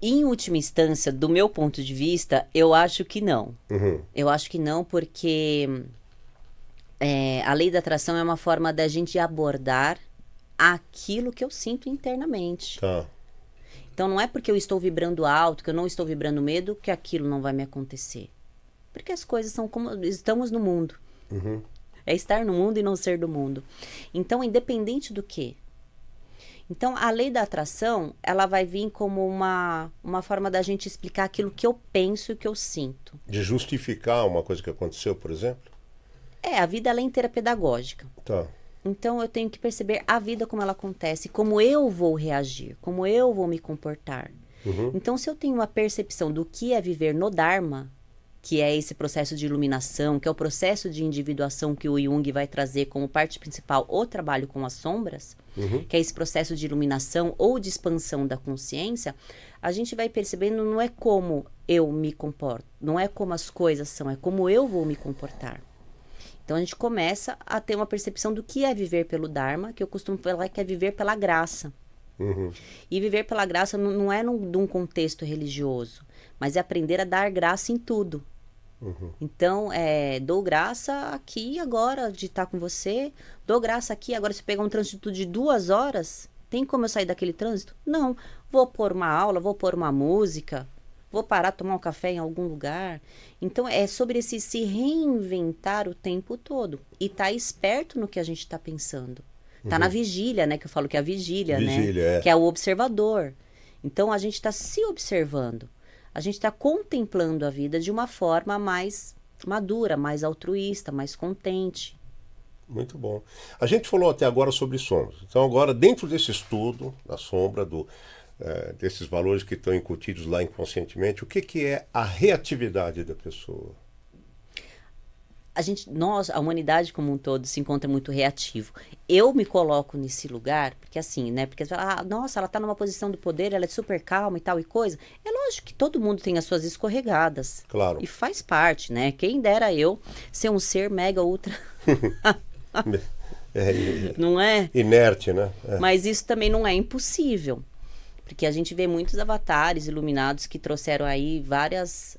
Em última instância, do meu ponto de vista, eu acho que não. Eu acho que não porque... a lei da atração é uma forma da gente abordar aquilo que eu sinto internamente. Tá. Então, não é porque eu estou vibrando alto, que eu não estou vibrando medo, que aquilo não vai me acontecer. Porque as coisas são como... Estamos no mundo. É estar no mundo e não ser do mundo. Então, independente do quê? Então, a lei da atração, ela vai vir como uma forma da gente explicar aquilo que eu penso e que eu sinto. De justificar uma coisa que aconteceu, por exemplo? A vida ela é inteira pedagógica. Tá. Então, eu tenho que perceber a vida como ela acontece, como eu vou reagir, como eu vou me comportar. Então, se eu tenho uma percepção do que é viver no Dharma, que é esse processo de iluminação, que é o processo de individuação que o Jung vai trazer como parte principal o trabalho com as sombras, que é esse processo de iluminação ou de expansão da consciência, a gente vai percebendo não é como eu me comporto, não é como as coisas são, é como eu vou me comportar. Então, a gente começa a ter uma percepção do que é viver pelo Dharma, que eu costumo falar que é viver pela graça. E viver pela graça não é num contexto religioso, mas é aprender a dar graça em tudo. Então, dou graça aqui agora de estar com você, dou graça aqui agora se pegar um trânsito de 2 horas, tem como eu sair daquele trânsito? Não, vou pôr uma aula, vou pôr uma música, vou parar, tomar um café em algum lugar. Então, é sobre esse se reinventar o tempo todo. E tá esperto no que a gente está pensando. Tá na vigília, né? Que eu falo que é a vigília, né? Que é o observador. Então, a gente está se observando. A gente está contemplando a vida de uma forma mais madura, mais altruísta, mais contente. Muito bom. A gente falou até agora sobre sombras. Então, agora, dentro desse estudo da sombra, desses valores que estão incutidos lá inconscientemente, o que é a reatividade da pessoa? A humanidade como um todo se encontra muito reativo. Eu me coloco nesse lugar, porque assim, né? Porque nossa, ela tá numa posição do poder, ela é super calma e tal e coisa. É lógico que todo mundo tem as suas escorregadas. Claro. E faz parte, né? Quem dera eu ser um ser mega ultra... não é? Inerte, né? Mas isso também não é impossível. Porque a gente vê muitos avatares iluminados que trouxeram aí vários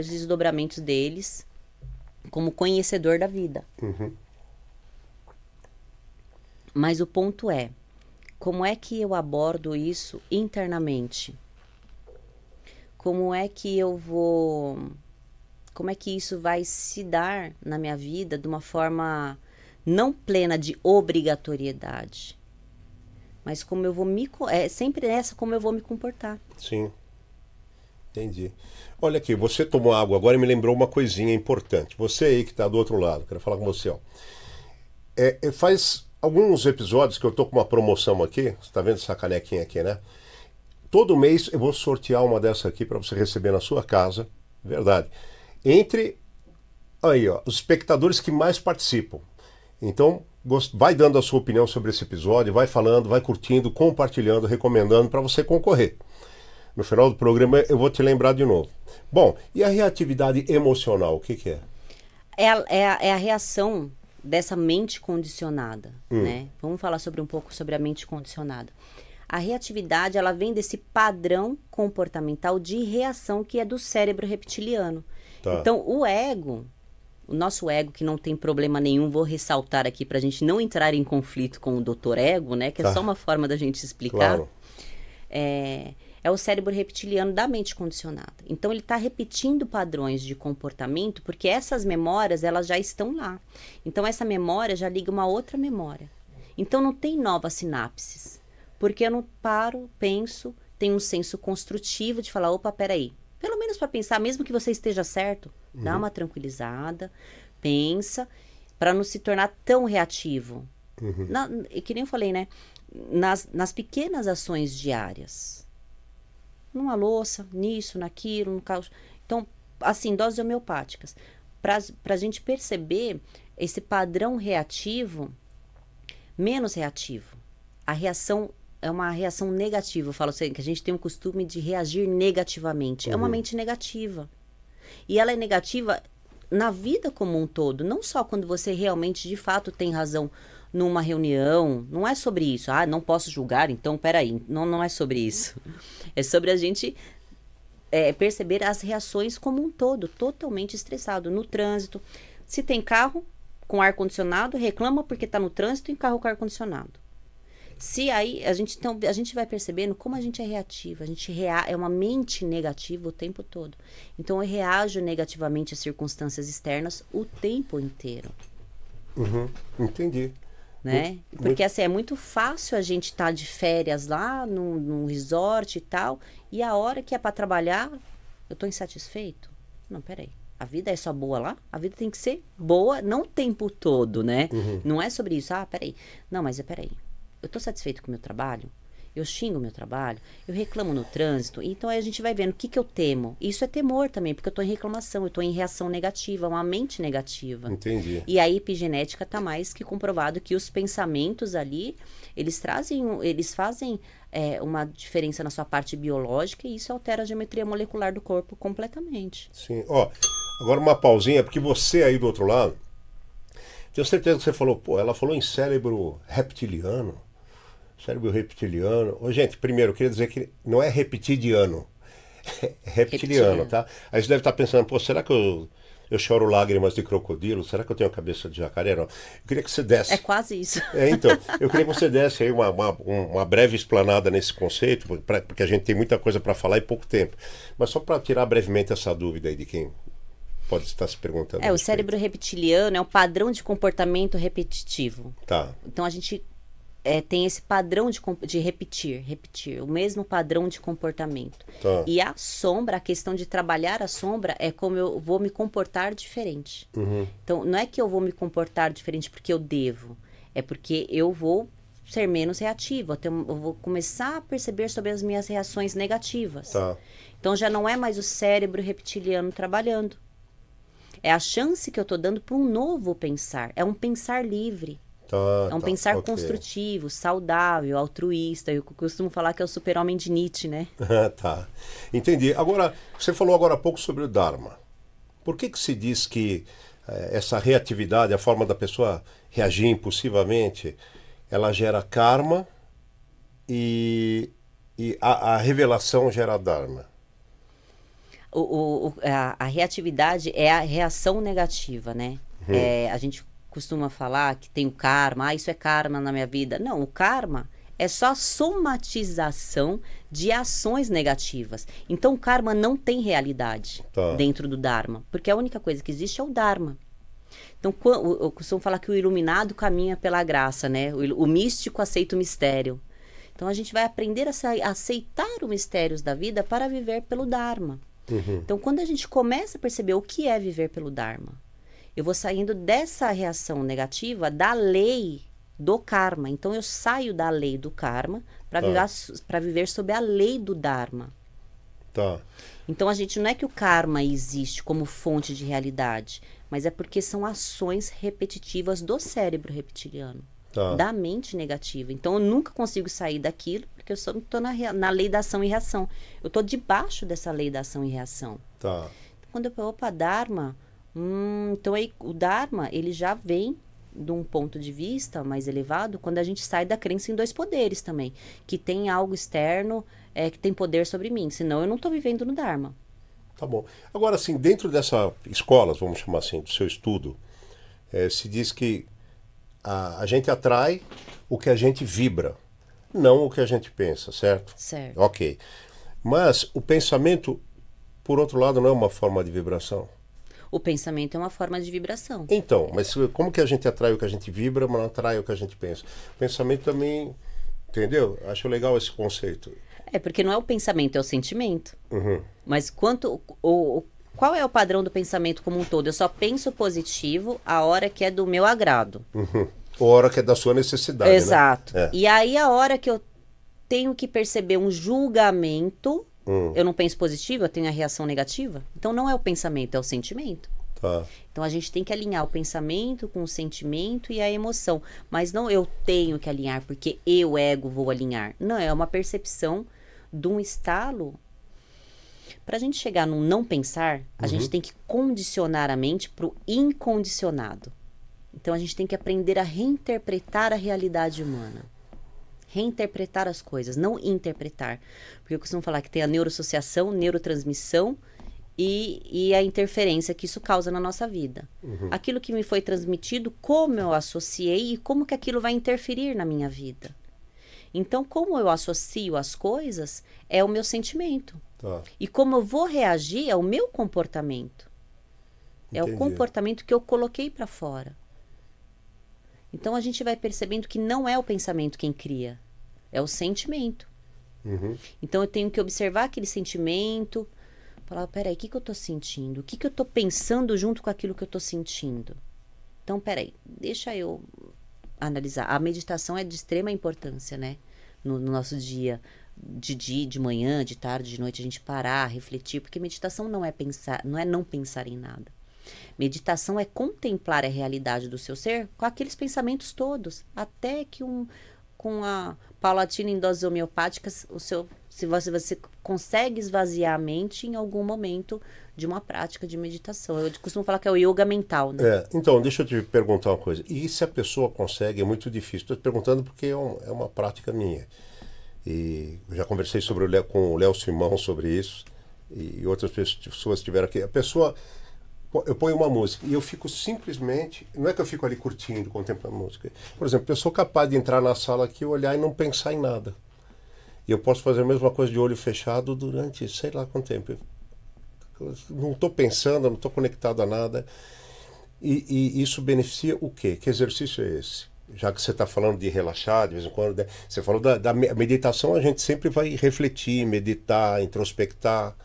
desdobramentos deles como conhecedor da vida. Mas o ponto é, como é que eu abordo isso internamente? Como é que isso vai se dar na minha vida de uma forma não plena de obrigatoriedade? Mas como eu vou sempre como eu vou me comportar. Sim. Entendi. Olha aqui, você tomou água agora e me lembrou uma coisinha importante. Você aí que está do outro lado, quero falar com você. Ó. Faz alguns episódios que eu tô com uma promoção aqui, você está vendo essa canequinha aqui, né? Todo mês eu vou sortear uma dessa aqui para você receber na sua casa, verdade. Entre os espectadores que mais participam. Então, vai dando a sua opinião sobre esse episódio, vai falando, vai curtindo, compartilhando, recomendando para você concorrer. No final do programa eu vou te lembrar de novo. Bom, e a reatividade emocional, o que é? É a reação dessa mente condicionada, né? Vamos falar um pouco sobre a mente condicionada. A reatividade, ela vem desse padrão comportamental de reação que é do cérebro reptiliano. Tá. Então, o nosso ego, que não tem problema nenhum, vou ressaltar aqui para a gente não entrar em conflito com o doutor ego, né? Que é só uma forma da gente explicar. Claro. É o cérebro reptiliano da mente condicionada. Então, ele está repetindo padrões de comportamento porque essas memórias, elas já estão lá. Então, essa memória já liga uma outra memória. Então, não tem novas sinapses. Porque eu não paro, penso, tenho um senso construtivo de falar, opa, peraí. Pelo menos para pensar, mesmo que você esteja certo, dá uma tranquilizada, pensa, para não se tornar tão reativo. Que nem eu falei, né? Nas pequenas ações diárias. Numa louça, nisso, naquilo, no caos. Então, assim, doses homeopáticas. Para a gente perceber esse padrão reativo, menos reativo. A reação é uma reação negativa. Eu falo assim, que a gente tem um costume de reagir negativamente. É uma mente negativa. E ela é negativa na vida como um todo. Não só quando você realmente, de fato, tem razão numa reunião. Não é sobre isso. Ah, não posso julgar, então peraí. Não é sobre isso. É sobre a gente perceber as reações como um todo. Totalmente estressado. No trânsito. Se tem carro com ar-condicionado, reclama porque está no trânsito em carro com ar-condicionado. Se aí, a gente vai percebendo como a gente é reativa. É uma mente negativa o tempo todo. Então, eu reajo negativamente às circunstâncias externas o tempo inteiro. Entendi. Né? Porque assim, é muito fácil a gente estar de férias lá num resort e tal, e a hora que é para trabalhar, eu estou insatisfeito. Não, peraí. A vida é só boa lá? A vida tem que ser boa, não o tempo todo, né? Não é sobre isso. Ah, peraí. Não, mas peraí. Eu estou satisfeito com o meu trabalho? Eu xingo o meu trabalho? Eu reclamo no trânsito? Então aí a gente vai vendo o que eu temo. Isso é temor também, porque eu estou em reclamação, eu estou em reação negativa, uma mente negativa. Entendi. E a epigenética está mais que comprovado que os pensamentos ali, eles fazem uma diferença na sua parte biológica e isso altera a geometria molecular do corpo completamente. Sim. Ó, agora uma pausinha, porque você aí do outro lado, tenho certeza que você falou, ela falou em cérebro reptiliano. Cérebro reptiliano. Ô, gente, primeiro, eu queria dizer que não é reptiliano. É reptiliano, tá? Aí você deve estar pensando, será que eu choro lágrimas de crocodilo? Será que eu tenho a cabeça de jacaré? Não. Eu queria que você desse... É quase isso. Então, eu queria que você desse aí uma breve explanada nesse conceito, porque a gente tem muita coisa para falar e pouco tempo. Mas só para tirar brevemente essa dúvida aí de quem pode estar se perguntando. O cérebro reptiliano é um padrão de comportamento repetitivo. Tá. Então, a gente... tem esse padrão de repetir, o mesmo padrão de comportamento. Tá. E a sombra, a questão de trabalhar a sombra é como eu vou me comportar diferente. Então, não é que eu vou me comportar diferente porque eu devo, é porque eu vou ser menos reativa, eu vou começar a perceber sobre as minhas reações negativas. Tá. Então, já não é mais o cérebro reptiliano trabalhando. É a chance que eu estou dando para um novo pensar, é um pensar livre. É um pensar construtivo, saudável, altruísta. Eu costumo falar que é o super-homem de Nietzsche, né? Tá. Entendi. Agora, você falou agora há pouco sobre o Dharma. Por que se diz que essa reatividade, a forma da pessoa reagir impulsivamente, ela gera karma e a revelação gera Dharma? A reatividade é a reação negativa, né? A gente costuma falar que tem o karma, isso é karma na minha vida. Não, o karma é só a somatização de ações negativas. Então, o karma não tem realidade dentro do Dharma, porque a única coisa que existe é o Dharma. Então, eu costumo falar que o iluminado caminha pela graça, né? O místico aceita o mistério. Então, a gente vai aprender a aceitar os mistérios da vida para viver pelo Dharma. Então, quando a gente começa a perceber o que é viver pelo Dharma, eu vou saindo dessa reação negativa da lei do karma. Então, eu saio da lei do karma para viver sob a lei do Dharma. Tá. Então, a gente não é que o karma existe como fonte de realidade, mas é porque são ações repetitivas do cérebro reptiliano, da mente negativa. Então, eu nunca consigo sair daquilo, porque eu estou na lei da ação e reação. Eu estou debaixo dessa lei da ação e reação. Tá. Quando eu falo, opa, Dharma... Então aí o Dharma, ele já vem de um ponto de vista mais elevado quando a gente sai da crença em dois poderes também. Que tem algo externo que tem poder sobre mim. Senão eu não estou vivendo no Dharma. Tá bom. Agora, assim, dentro dessa escola, vamos chamar assim, do seu estudo, se diz que a gente atrai o que a gente vibra, não o que a gente pensa, certo? Certo. Ok. Mas o pensamento, por outro lado, não é uma forma de vibração. O pensamento é uma forma de vibração. Então, mas como que a gente atrai o que a gente vibra, mas não atrai o que a gente pensa? O pensamento também, entendeu? Acho legal esse conceito. Porque não é o pensamento, é o sentimento. Mas qual é o padrão do pensamento como um todo? Eu só penso positivo a hora que é do meu agrado. Ou a hora que é da sua necessidade, Exato. né? E aí a hora que eu tenho que perceber um julgamento, eu não penso positivo, eu tenho a reação negativa. Então não é o pensamento, é o sentimento. Tá. Então a gente tem que alinhar o pensamento com o sentimento e a emoção. Mas não eu tenho que alinhar porque eu, ego, vou alinhar. Não, é uma percepção de um estalo. Para a gente chegar num não pensar, a gente tem que condicionar a mente para o incondicionado. Então a gente tem que aprender a reinterpretar a realidade humana. Reinterpretar as coisas, não interpretar. Porque eu costumo falar que tem a neuroassociação, neurotransmissão e a interferência que isso causa na nossa vida. Aquilo que me foi transmitido, como eu associei e como que aquilo vai interferir na minha vida. Então, como eu associo as coisas, é o meu sentimento. Tá. E como eu vou reagir é o meu comportamento. É o Entendi. comportamento que eu coloquei para fora. Então, a gente vai percebendo que não é o pensamento quem cria, é o sentimento. Então, eu tenho que observar aquele sentimento, falar, peraí, o que eu estou sentindo? O que eu estou pensando junto com aquilo que eu estou sentindo? Então, peraí, deixa eu analisar. A meditação é de extrema importância, né? No nosso dia, de manhã, de tarde, de noite, a gente parar, refletir, porque meditação não é pensar, não é não pensar em nada. Meditação é contemplar a realidade do seu ser com aqueles pensamentos todos, até que com a paulatina em doses homeopáticas, se você consegue esvaziar a mente em algum momento de uma prática de meditação. Eu costumo falar que é o yoga mental, né? Então, deixa eu te perguntar uma coisa. E se a pessoa consegue, é muito difícil. Estou te perguntando porque é uma prática minha. E eu já conversei com o Léo Simão sobre isso, e outras pessoas estiveram aqui. A pessoa, eu ponho uma música e eu fico simplesmente, não é que eu fico ali curtindo, contemplando a música. Por exemplo, eu sou capaz de entrar na sala aqui, olhar e não pensar em nada. E eu posso fazer a mesma coisa de olho fechado durante sei lá quanto tempo. Eu não estou pensando, não estou conectado a nada. E isso beneficia o quê? Que exercício é esse? Já que você está falando de relaxar, de vez em quando, né? Você falou da meditação, a gente sempre vai refletir, meditar, introspectar.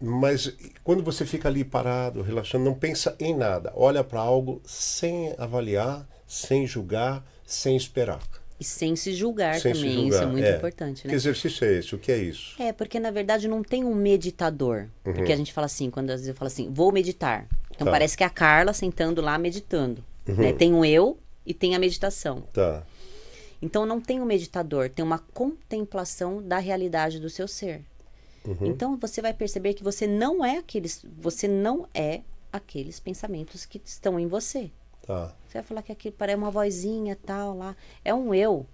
Mas quando você fica ali parado, relaxando, não pensa em nada, olha para algo sem avaliar, sem julgar, sem esperar. E sem se julgar Sem também, se julgar. isso é muito importante, né? Que exercício é esse? O que é isso? Porque na verdade não tem um meditador. Porque a gente fala assim, quando às vezes eu falo assim, vou meditar. Então Tá. parece que é a Carla sentando lá meditando. Né? Tem um eu e tem a meditação. Tá. Então não tem um meditador, tem uma contemplação da realidade do seu ser. Então você vai perceber que você não é aqueles pensamentos que estão em você. Tá. Você vai falar que aquilo parece uma vozinha tal lá. É um eu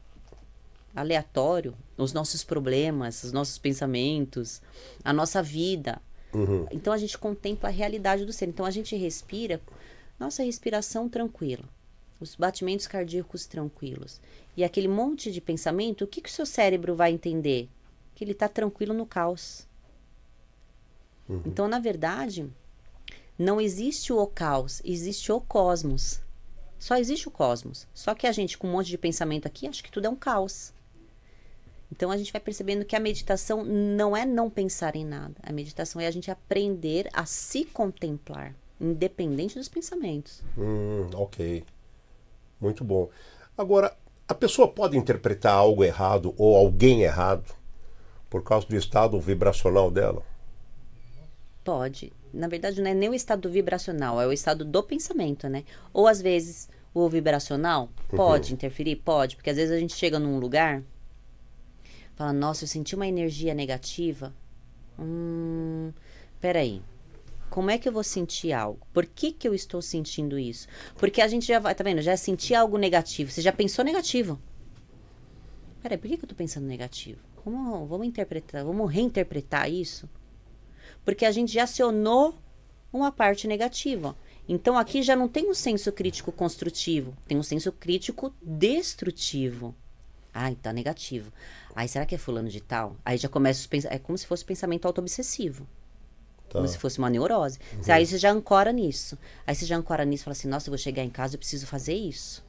aleatório, os nossos problemas, os nossos pensamentos, a nossa vida. Então a gente contempla a realidade do ser. Então a gente respira, nossa respiração tranquila, os batimentos cardíacos tranquilos. E aquele monte de pensamento, o que o seu cérebro vai entender? Que ele está tranquilo no caos. Então, na verdade, não existe o caos, existe o cosmos. Só existe o cosmos. Só que a gente, com um monte de pensamento aqui, acha que tudo é um caos. Então, a gente vai percebendo que a meditação não é não pensar em nada. A meditação é a gente aprender a se contemplar, independente dos pensamentos. Ok. Muito bom. Agora, a pessoa pode interpretar algo errado ou alguém errado por causa do estado vibracional dela? Pode. Na verdade, não é nem o estado vibracional, é o estado do pensamento, né? Ou às vezes o vibracional pode interferir? Pode, porque às vezes a gente chega num lugar, fala, nossa, eu senti uma energia negativa. Peraí. como é que eu vou sentir algo? Por que eu estou sentindo isso? Porque a gente já vai, tá vendo? Já senti algo negativo. Você já pensou negativo? Peraí, por que eu tô pensando negativo? Vamos interpretar, vamos reinterpretar isso? Porque a gente já acionou uma parte negativa. Então, aqui já não tem um senso crítico construtivo. Tem um senso crítico destrutivo. Ai, tá negativo. Ai, será que é fulano de tal? Aí já começa é como se fosse pensamento auto-obsessivo. Tá. Como se fosse uma neurose. Aí você já ancora nisso. Aí você já ancora nisso e fala assim, nossa, eu vou chegar em casa, eu preciso fazer isso.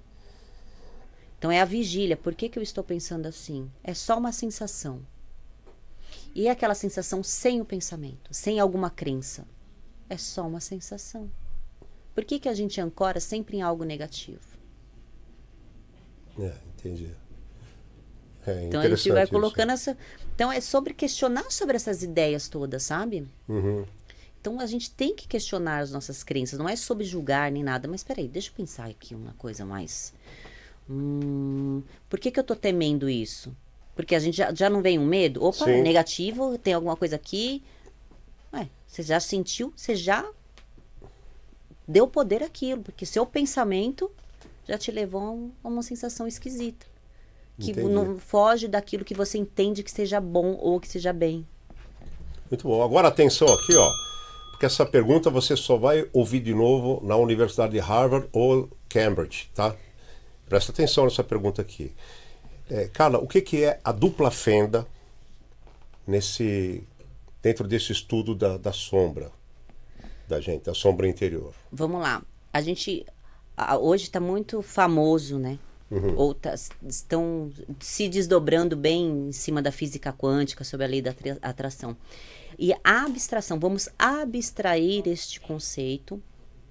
Então é a vigília. Por que eu estou pensando assim? É só uma sensação. E é aquela sensação sem o pensamento, sem alguma crença. É só uma sensação. Por que a gente ancora sempre em algo negativo? Entendi. Então a gente vai colocando essa... Então é sobre questionar sobre essas ideias todas, sabe? Então a gente tem que questionar as nossas crenças. Não é sobre julgar nem nada. Mas peraí, deixa eu pensar aqui uma coisa mais... por que eu tô temendo isso? Porque a gente já não vem um medo? Opa, Sim. Negativo, tem alguma coisa aqui. Você já sentiu, você já deu poder àquilo. Porque seu pensamento já te levou a uma sensação esquisita. Que não foge daquilo que você entende que seja bom ou que seja bem. Muito bom. Agora atenção aqui, ó. Porque essa pergunta você só vai ouvir de novo na Universidade de Harvard ou Cambridge, tá? Presta atenção nessa pergunta aqui. Carla, o que é a dupla fenda dentro desse estudo da sombra da gente, da sombra interior? Vamos lá. A gente hoje está muito famoso, né? Ou estão se desdobrando bem em cima da física quântica, sobre a lei da atração. E a abstração, vamos abstrair este conceito,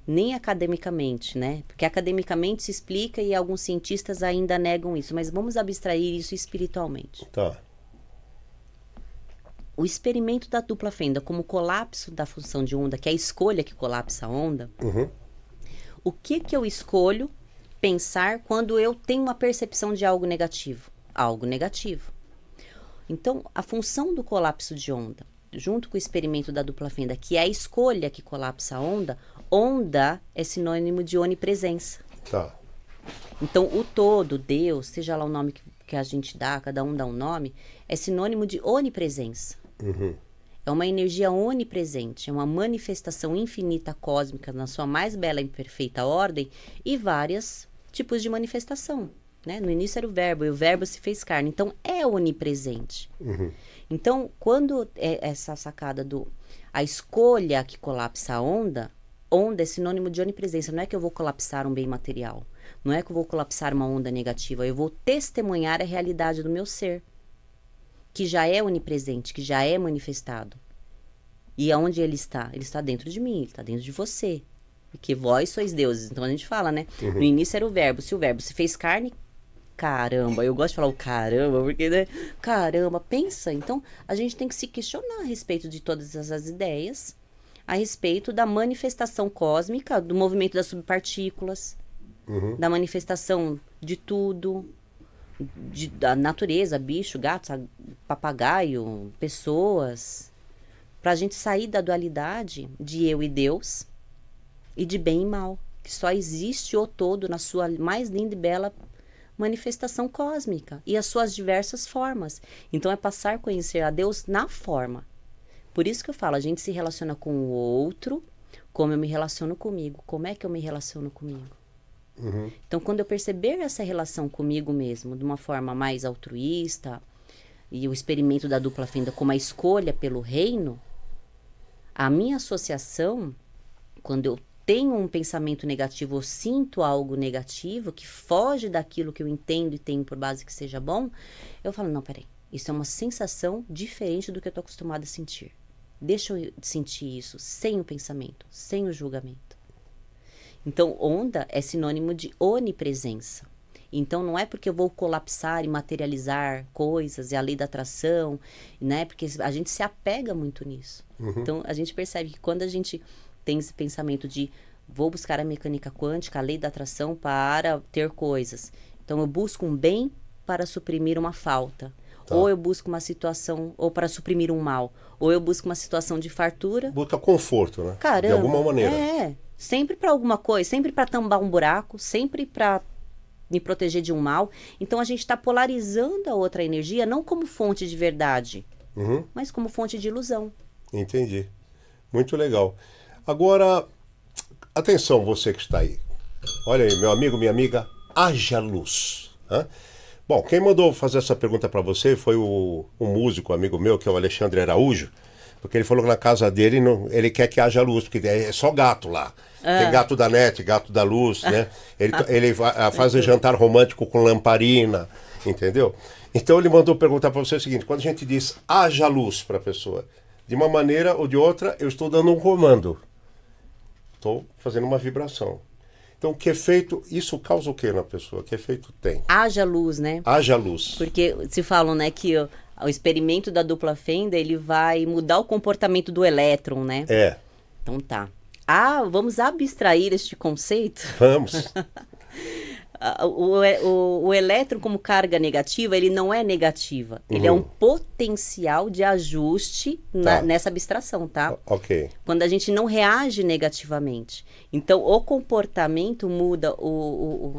nem academicamente, né? Porque academicamente se explica e alguns cientistas ainda negam isso, mas vamos abstrair isso espiritualmente. Tá. O experimento da dupla fenda como colapso da função de onda, que é a escolha que colapsa a onda, o que eu escolho pensar quando eu tenho uma percepção de algo negativo? Algo negativo. Então, a função do colapso de onda, junto com o experimento da dupla fenda, que é a escolha que colapsa a onda, onda é sinônimo de onipresença. Tá. Então, o todo, Deus, seja lá o nome que a gente dá, cada um dá um nome, é sinônimo de onipresença. É uma energia onipresente, é uma manifestação infinita cósmica na sua mais bela e perfeita ordem e vários tipos de manifestação. Né? No início era o verbo, e o verbo se fez carne. Então, é onipresente. Então, quando é essa sacada a escolha que colapsa a onda é sinônimo de onipresença. Não é que eu vou colapsar um bem material. Não é que eu vou colapsar uma onda negativa. Eu vou testemunhar a realidade do meu ser, que já é onipresente, que já é manifestado. E aonde ele está? Ele está dentro de mim, ele está dentro de você. Porque vós sois deuses. Então a gente fala, né? No início era o verbo. Se o verbo se fez carne, caramba. Eu gosto de falar o caramba, porque, né? Caramba, pensa. Então a gente tem que se questionar a respeito de todas essas ideias, a respeito da manifestação cósmica, do movimento das subpartículas, da manifestação de tudo, da natureza, bicho, gato, papagaio, pessoas, para a gente sair da dualidade de eu e Deus e de bem e mal, que só existe o todo na sua mais linda e bela manifestação cósmica e as suas diversas formas. Então é passar a conhecer a Deus na forma. Por isso que eu falo, a gente se relaciona com o outro, como eu me relaciono comigo. Como é que eu me relaciono comigo? Então, quando eu perceber essa relação comigo mesmo de uma forma mais altruísta, e o experimento da dupla fenda como a escolha pelo reino, a minha associação, quando eu tenho um pensamento negativo, eu sinto algo negativo, que foge daquilo que eu entendo e tenho por base que seja bom, eu falo, não, peraí, isso é uma sensação diferente do que eu estou acostumada a sentir. Deixa eu sentir isso sem o pensamento, sem o julgamento. Então, onda é sinônimo de onipresença. Então, não é porque eu vou colapsar e materializar coisas, é a lei da atração, né? Porque a gente se apega muito nisso. Então, a gente percebe que quando a gente tem esse pensamento de vou buscar a mecânica quântica, a lei da atração para ter coisas. Então, eu busco um bem para suprimir uma falta. Tá. Ou eu busco uma situação, ou para suprimir um mal, ou eu busco uma situação de fartura. Busca conforto, né? Caramba, de alguma maneira. Sempre para alguma coisa, sempre para tambar um buraco, sempre para me proteger de um mal. Então a gente está polarizando a outra energia não como fonte de verdade, mas como fonte de ilusão. Entendi. Muito legal. Agora, atenção você que está aí. Olha aí, meu amigo, minha amiga, haja luz. Hã? Bom, quem mandou fazer essa pergunta para você foi um músico, amigo meu, que é o Alexandre Araújo, porque ele falou que na casa dele ele quer que haja luz, porque é só gato lá. Tem gato da net, gato da luz, né? Ele faz um jantar romântico com lamparina, entendeu? Então ele mandou perguntar para você o seguinte: quando a gente diz haja luz para a pessoa, de uma maneira ou de outra, eu estou dando um comando. Estou fazendo uma vibração. Então, que efeito, isso causa o que na pessoa? Que efeito tem? Haja luz, né? Haja luz. Porque se falam, né, que o experimento da dupla fenda, ele vai mudar o comportamento do elétron, né? É. Então tá. Vamos abstrair este conceito? Vamos. O elétron como carga negativa, ele não é negativa. Ele é um potencial de ajuste nessa abstração, tá? Ok. Quando a gente não reage negativamente. Então, o comportamento muda,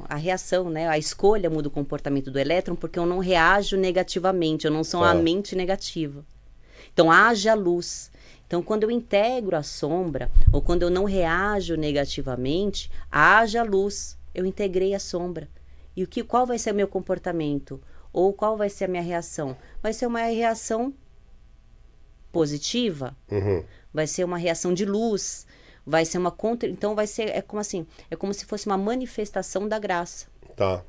a reação, né? A escolha muda o comportamento do elétron porque eu não reajo negativamente, eu não sou a mente negativa. Então, haja luz. Então, quando eu integro a sombra, ou quando eu não reajo negativamente, haja luz. Eu integrei a sombra. E qual vai ser o meu comportamento? Ou qual vai ser a minha reação? Vai ser uma reação positiva? Vai ser uma reação de luz? Vai ser uma contra... Então, é como se fosse uma manifestação da graça. Tá.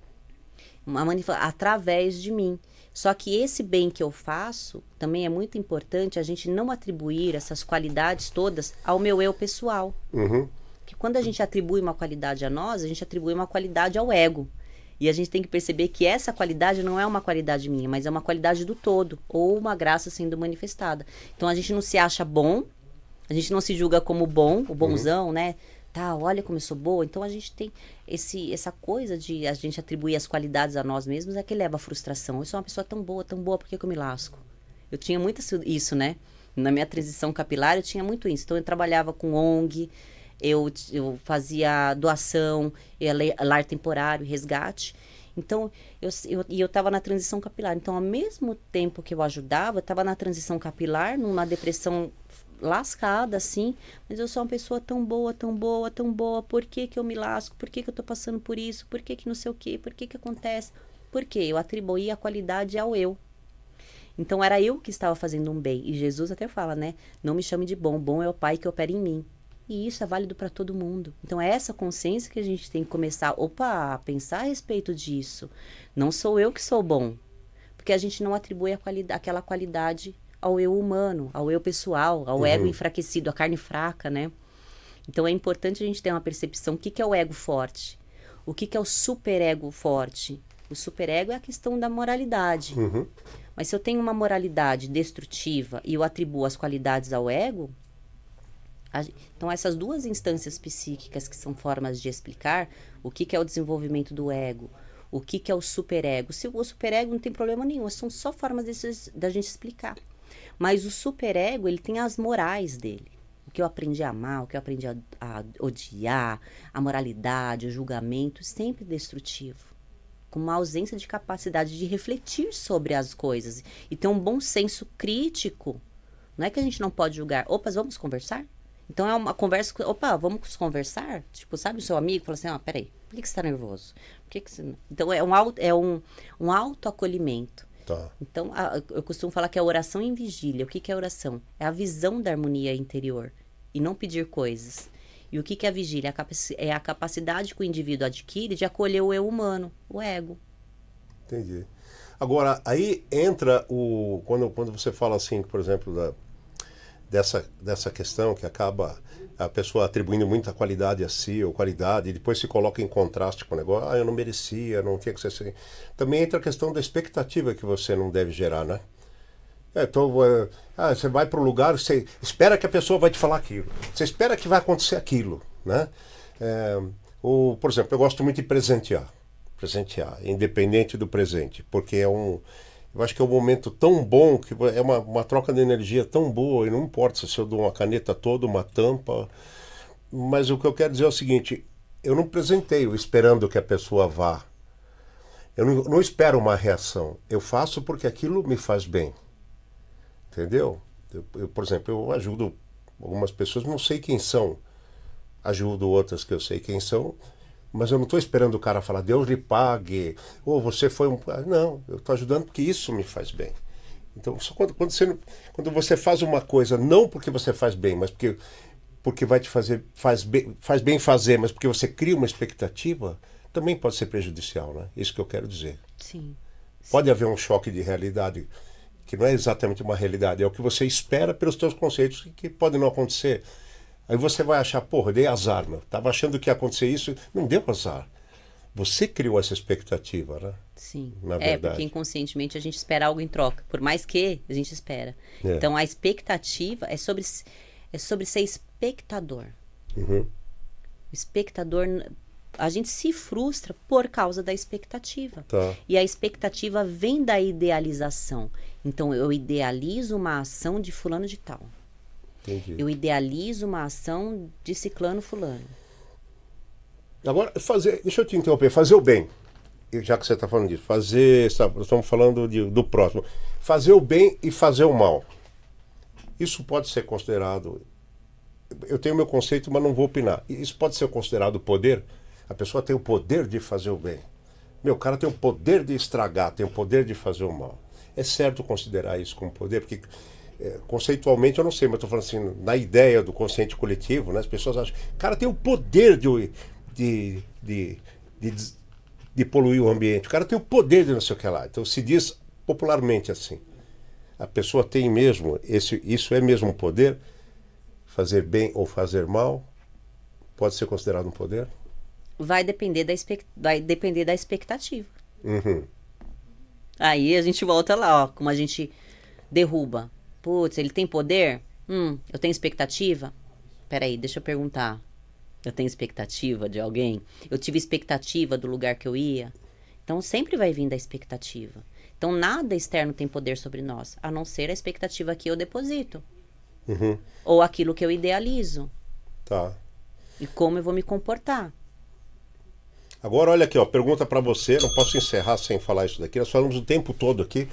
Através de mim. Só que esse bem que eu faço, também é muito importante a gente não atribuir essas qualidades todas ao meu eu pessoal. Porque quando a gente atribui uma qualidade a nós, a gente atribui uma qualidade ao ego. E a gente tem que perceber que essa qualidade não é uma qualidade minha, mas é uma qualidade do todo, ou uma graça sendo manifestada. Então a gente não se acha bom, a gente não se julga como bom, o bonzão, né? Tá, olha como eu sou boa. Então a gente tem essa coisa de a gente atribuir as qualidades a nós mesmos, é que leva à frustração. Eu sou uma pessoa tão boa, por que eu me lasco? Eu tinha muito isso, né? Na minha transição capilar eu tinha muito isso. Então eu trabalhava com ONG, eu fazia doação, lar temporário, resgate. Então, eu estava na transição capilar. Então, ao mesmo tempo que eu ajudava, eu estava na transição capilar, numa depressão lascada, assim. Mas eu sou uma pessoa tão boa, tão boa, tão boa. Por que eu me lasco? Por que eu estou passando por isso? Por que não sei o quê? Por que acontece? Por quê? Eu atribuí a qualidade ao eu. Então, era eu que estava fazendo um bem. E Jesus até fala, né? Não me chame de bom. Bom é o Pai que opera em mim. E isso é válido para todo mundo. Então, é essa consciência que a gente tem que começar a pensar a respeito disso. Não sou eu que sou bom. Porque a gente não atribui aquela qualidade ao eu humano, ao eu pessoal, ao ego enfraquecido, à carne fraca, né? Então, é importante a gente ter uma percepção. O que é o ego forte? O que é o superego forte? O superego é a questão da moralidade. Mas se eu tenho uma moralidade destrutiva e eu atribuo as qualidades ao ego... Então, essas duas instâncias psíquicas que são formas de explicar o que é o desenvolvimento do ego, o que é o superego. O superego não tem problema nenhum, são só formas da gente explicar. Mas o superego, ele tem as morais dele. O que eu aprendi a amar, o que eu aprendi a odiar, a moralidade, o julgamento, sempre destrutivo. Com uma ausência de capacidade de refletir sobre as coisas e ter um bom senso crítico. Não é que a gente não pode julgar. Vamos conversar? Então, é uma conversa... vamos conversar? Tipo, sabe o seu amigo? Fala assim, peraí, por que você está nervoso? Então, é um autoacolhimento. Tá. Então, eu costumo falar que é oração em vigília. O que é oração? É a visão da harmonia interior. E não pedir coisas. E o que é a vigília? É a capacidade que o indivíduo adquire de acolher o eu humano, o ego. Entendi. Agora, aí entra quando você fala assim, por exemplo, dessa questão que acaba a pessoa atribuindo muita qualidade a si, ou qualidade, e depois se coloca em contraste com o negócio, eu não merecia, não tinha que ser assim. Também entra a questão da expectativa que você não deve gerar, né? Então, você vai para um lugar, você espera que a pessoa vai te falar aquilo, você espera que vai acontecer aquilo, né? Por exemplo, eu gosto muito de presentear, independente do presente, porque Eu acho que é um momento tão bom, que é uma troca de energia tão boa, e não importa se eu dou uma caneta toda, uma tampa, mas o que eu quero dizer é o seguinte, eu não presenteio esperando que a pessoa vá. Eu não espero uma reação, eu faço porque aquilo me faz bem. Entendeu? Por exemplo, eu ajudo algumas pessoas, não sei quem são, ajudo outras que eu sei quem são, mas eu não estou esperando o cara falar, Deus lhe pague, ou você foi um... Não, eu estou ajudando porque isso me faz bem. Então, só quando você faz uma coisa, não porque você faz bem, mas porque vai te fazer, faz bem fazer, mas porque você cria uma expectativa, também pode ser prejudicial, né? Isso que eu quero dizer. Sim. Pode haver um choque de realidade, que não é exatamente uma realidade, é o que você espera pelos seus conceitos, que podem não acontecer. Aí você vai achar, porra, dei azar, meu. Tava achando que ia acontecer isso, não deu azar. Você criou essa expectativa, né? Sim. Na verdade. Porque inconscientemente a gente espera algo em troca, por mais que a gente espera. É. Então a expectativa é sobre ser espectador. Uhum. O espectador, a gente se frustra por causa da expectativa. Tá. E a expectativa vem da idealização. Então eu idealizo uma ação de fulano de tal. Entendi. Eu idealizo uma ação de ciclano fulano. Agora, deixa eu te interromper, fazer o bem, já que você está falando disso, nós estamos falando do próximo, fazer o bem e fazer o mal, isso pode ser considerado, eu tenho meu conceito, mas não vou opinar, isso pode ser considerado poder? A pessoa tem o poder de fazer o bem, o cara tem o poder de estragar, tem o poder de fazer o mal. É certo considerar isso como poder? Porque conceitualmente eu não sei, mas estou falando assim, na ideia do consciente coletivo, né, as pessoas acham, o cara tem o poder de poluir o ambiente. O cara tem o poder de não sei o que lá. Então se diz popularmente assim. A pessoa tem mesmo, isso é mesmo um poder? Fazer bem ou fazer mal? Pode ser considerado um poder? Vai depender da expectativa. Uhum. Aí a gente volta lá, ó, como a gente derruba. Putz, ele tem poder? Eu tenho expectativa? Peraí, deixa eu perguntar. Eu tenho expectativa de alguém? Eu tive expectativa do lugar que eu ia? Então, sempre vai vir da expectativa. Então, nada externo tem poder sobre nós, a não ser a expectativa que eu deposito. Uhum. Ou aquilo que eu idealizo. Tá. E como eu vou me comportar. Agora, olha aqui, ó, pergunta para você, não posso encerrar sem falar isso daqui, nós falamos o tempo todo aqui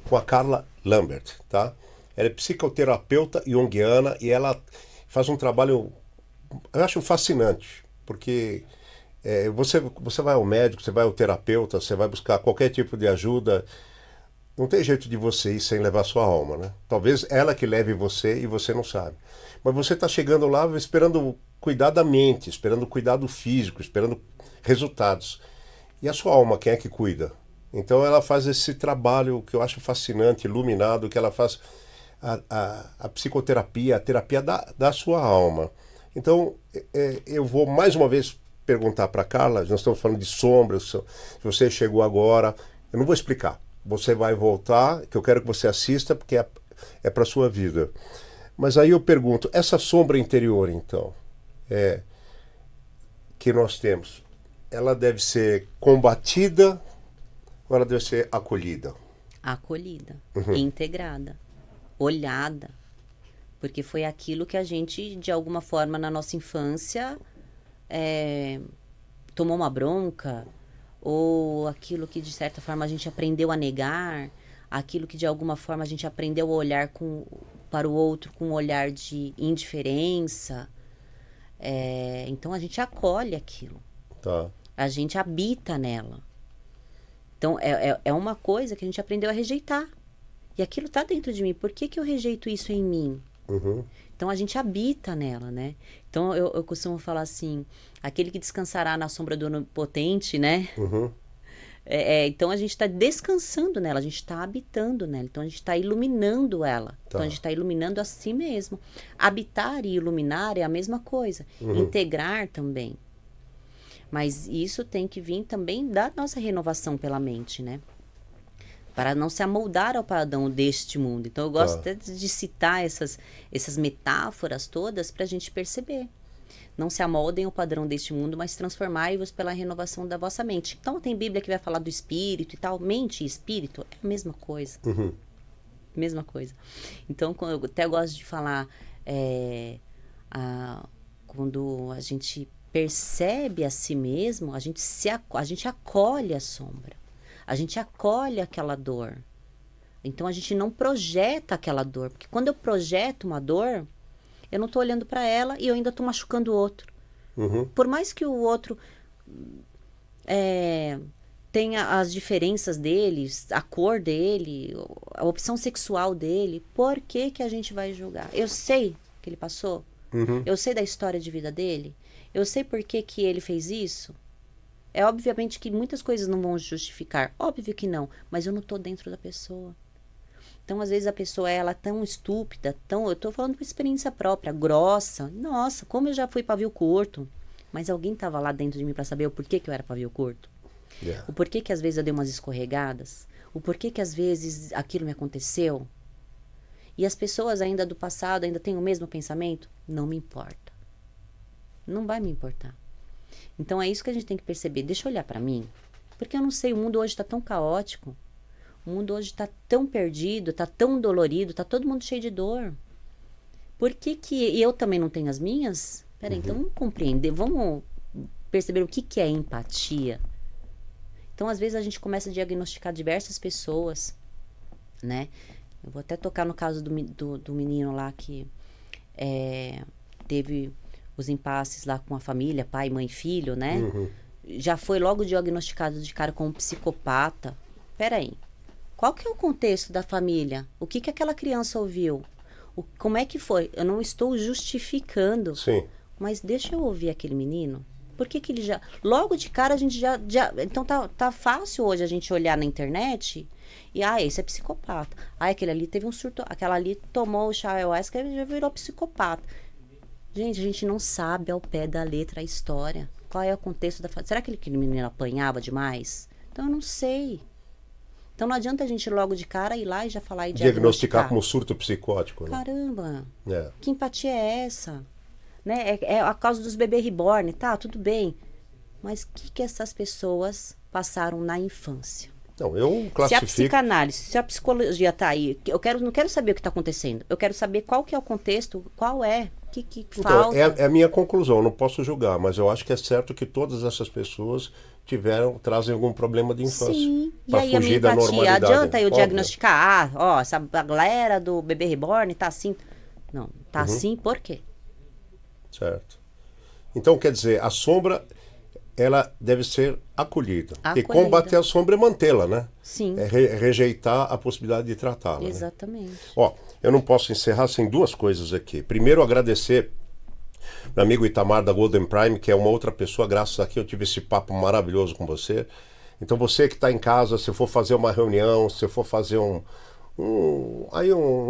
com a Carla Lambert, tá? Ela é psicoterapeuta junguiana e ela faz um trabalho, eu acho fascinante, porque você vai ao médico, você vai ao terapeuta, você vai buscar qualquer tipo de ajuda, não tem jeito de você ir sem levar sua alma, né? Talvez ela que leve você e você não sabe. Mas você está chegando lá esperando cuidar da mente, esperando cuidar do físico, esperando resultados. E a sua alma, quem é que cuida? Então ela faz esse trabalho que eu acho fascinante, iluminado, que ela faz a psicoterapia, a terapia da sua alma. Então eu vou mais uma vez perguntar para a Carla, nós estamos falando de sombras, se você chegou agora, eu não vou explicar. Você vai voltar, que eu quero que você assista, porque é para a sua vida. Mas aí eu pergunto, essa sombra interior, então, que nós temos, ela deve ser combatida ou ela deve ser acolhida? Acolhida, integrada, olhada. Porque foi aquilo que a gente, de alguma forma, na nossa infância, tomou uma bronca, ou aquilo que, de certa forma, a gente aprendeu a negar, aquilo que, de alguma forma, a gente aprendeu a olhar para o outro com um olhar de indiferença. Então, a gente acolhe aquilo. Tá. A gente habita nela. Então, é uma coisa que a gente aprendeu a rejeitar. E aquilo está dentro de mim. Por que eu rejeito isso em mim? Uhum. Então, a gente habita nela, né? Então, eu costumo falar assim, aquele que descansará na sombra do onipotente, né? Uhum. Então, a gente está descansando nela, a gente está habitando nela. Então, a gente está iluminando ela. Tá. Então, a gente está iluminando a si mesmo. Habitar e iluminar é a mesma coisa. Integrar também. Mas isso tem que vir também da nossa renovação pela mente, né? Para não se amoldar ao padrão deste mundo. Então, eu gosto até de citar essas metáforas todas para a gente perceber. Não se amoldem ao padrão deste mundo, mas transformai-vos pela renovação da vossa mente. Então tem Bíblia que vai falar do espírito e tal. Mente e espírito é a mesma coisa. Mesma coisa. Então eu até gosto de falar, quando a gente percebe a si mesmo, a gente acolhe a sombra. A gente acolhe aquela dor. Então a gente não projeta aquela dor. Porque quando eu projeto uma dor, eu não estou olhando para ela e eu ainda estou machucando o outro. Por mais que o outro tenha as diferenças dele, a cor dele, a opção sexual dele, por que que a gente vai julgar? Eu sei que ele passou. Eu sei da história de vida dele. Eu sei por que que ele fez isso. É obviamente que muitas coisas não vão justificar. Óbvio que não. Mas eu não estou dentro da pessoa. Então, às vezes, a pessoa ela é tão estúpida, eu estou falando por experiência própria, grossa. Nossa, como eu já fui pavio curto. Mas alguém estava lá dentro de mim para saber o porquê que eu era pavio curto. O porquê que às vezes eu dei umas escorregadas. O porquê que às vezes aquilo me aconteceu. E as pessoas ainda do passado ainda têm o mesmo pensamento. Não me importa. Não vai me importar. Então, é isso que a gente tem que perceber. Deixa eu olhar para mim. Porque eu não sei, o mundo hoje está tão caótico. O mundo hoje está tão perdido, está tão dolorido, está todo mundo cheio de dor. Por que que eu também não tenho as minhas? Peraí, então vamos compreender, vamos perceber o que que é empatia. Então, às vezes, a gente começa a diagnosticar diversas pessoas, né? Eu vou até tocar no caso do menino lá que teve os impasses lá com a família, pai, mãe, filho, né? Já foi logo diagnosticado de cara como psicopata. Peraí. Qual que é o contexto da família? O que que aquela criança ouviu? Como é que foi? Eu não estou justificando. Sim. Mas deixa eu ouvir aquele menino. Por que que ele já... Logo de cara a gente já... Então tá fácil hoje a gente olhar na internet e... esse é psicopata. Aquele ali teve um surto... Aquela ali tomou o chá ayahuasca e já virou psicopata. Gente, a gente não sabe ao pé da letra a história. Qual é o contexto da família? Será que aquele menino apanhava demais? Então eu não sei. Então não adianta a gente logo de cara ir lá e já falar e diagnosticar como surto psicótico. Né? Caramba, que empatia é essa? Né? É a causa dos bebês reborn, tá? Tudo bem. Mas o que essas pessoas passaram na infância? Não, eu classifico... Se a psicanálise, se a psicologia tá aí, não quero saber o que está acontecendo. Eu quero saber qual que é o contexto, o que falta. Então, é a minha conclusão, eu não posso julgar, mas eu acho que é certo que todas essas pessoas trazem algum problema de infância. Sim, e aí a minha empatia, adianta eu diagnosticar, essa galera do bebê reborn tá assim. Não, tá assim por quê? Certo. Então, quer dizer, a sombra, ela deve ser acolhida. E combater a sombra é mantê-la, né? Sim. É rejeitar a possibilidade de tratá-la. Exatamente. Né? Eu não posso encerrar sem duas coisas aqui. Primeiro, agradecer meu amigo Itamar da Golden Prime, que é uma outra pessoa, graças a quem eu tive esse papo maravilhoso com você. Então você que está em casa, se for fazer uma reunião, se for fazer um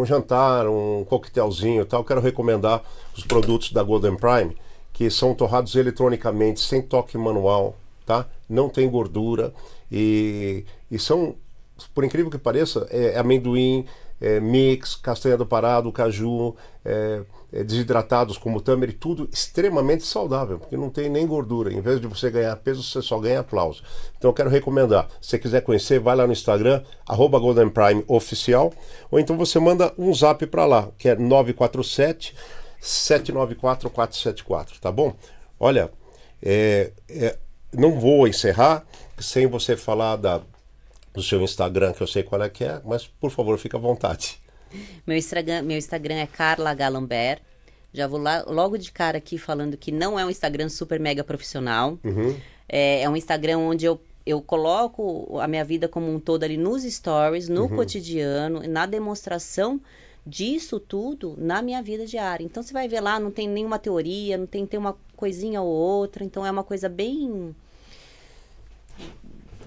jantar, um coquetelzinho e tal, quero recomendar os produtos da Golden Prime, que são torrados eletronicamente, sem toque manual, tá? Não tem gordura e são, por incrível que pareça, amendoim, mix, castanha do Pará, do caju, desidratados como tâmara, tudo extremamente saudável, porque não tem nem gordura. Em vez de você ganhar peso, você só ganha aplauso. Então eu quero recomendar. Se você quiser conhecer, vai lá no Instagram, @GoldenPrimeOficial, ou então você manda um zap para lá, que é 947-794-474, tá bom? Olha, não vou encerrar sem você falar do seu Instagram, que eu sei qual é que é, mas por favor, fique à vontade. Meu Instagram é Carla H. Lambert. Já vou lá logo de cara aqui falando que não é um Instagram super mega profissional. É um Instagram onde eu coloco a minha vida como um todo ali nos stories, no cotidiano, na demonstração disso tudo na minha vida diária. Então você vai ver lá, não tem nenhuma teoria, não tem uma coisinha ou outra, então é uma coisa bem...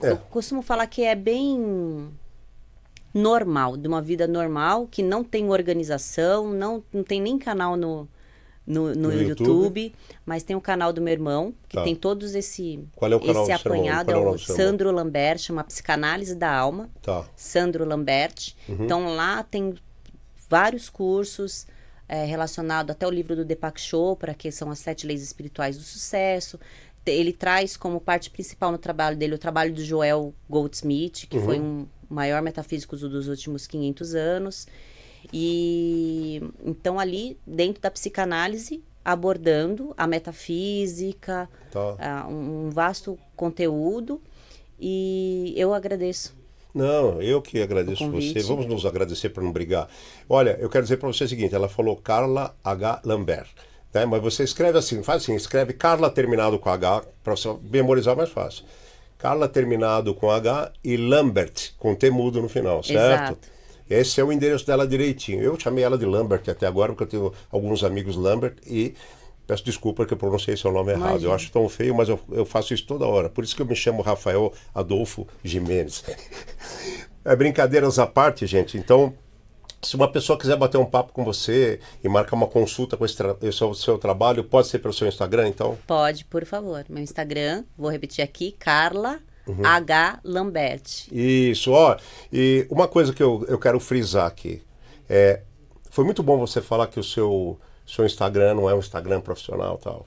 Eu costumo falar que é bem normal, de uma vida normal, que não tem organização, não tem nem canal no YouTube, mas tem o canal do meu irmão, que tem todos Qual é o canal esse apanhado, é o Sandro Lambert, chama Psicanálise da Alma, Sandro Lambert. Então lá tem vários cursos, relacionado até o livro do Deepak Chopra, que são as 7 leis espirituais do sucesso. Ele traz como parte principal no trabalho dele o trabalho do Joel Goldsmith, que foi um maior metafísico dos últimos 500 anos. E então ali, dentro da psicanálise, abordando a metafísica, um vasto conteúdo. E eu agradeço. Não, eu que agradeço você. Vamos nos agradecer para não brigar. Olha, eu quero dizer para você o seguinte, ela falou Carla H. Lambert, né? Mas você escreve assim, faz assim, escreve Carla terminado com H, para você memorizar mais fácil. Carla terminado com H e Lambert, com T mudo no final, certo? Exato. Esse é o endereço dela direitinho. Eu chamei ela de Lambert até agora, porque eu tenho alguns amigos Lambert e peço desculpa que eu pronunciei seu nome errado. Imagina. Eu acho tão feio, mas eu faço isso toda hora. Por isso que eu me chamo Rafael Adolfo Jimenez. Brincadeiras à parte, gente. Então, se uma pessoa quiser bater um papo com você e marcar uma consulta com esse seu trabalho, pode ser pelo seu Instagram, então? Pode, por favor. Meu Instagram, vou repetir aqui, Carla H. Lambert. Isso, ó. E uma coisa que eu quero frisar aqui. Foi muito bom você falar que o seu Instagram não é um Instagram profissional e tal.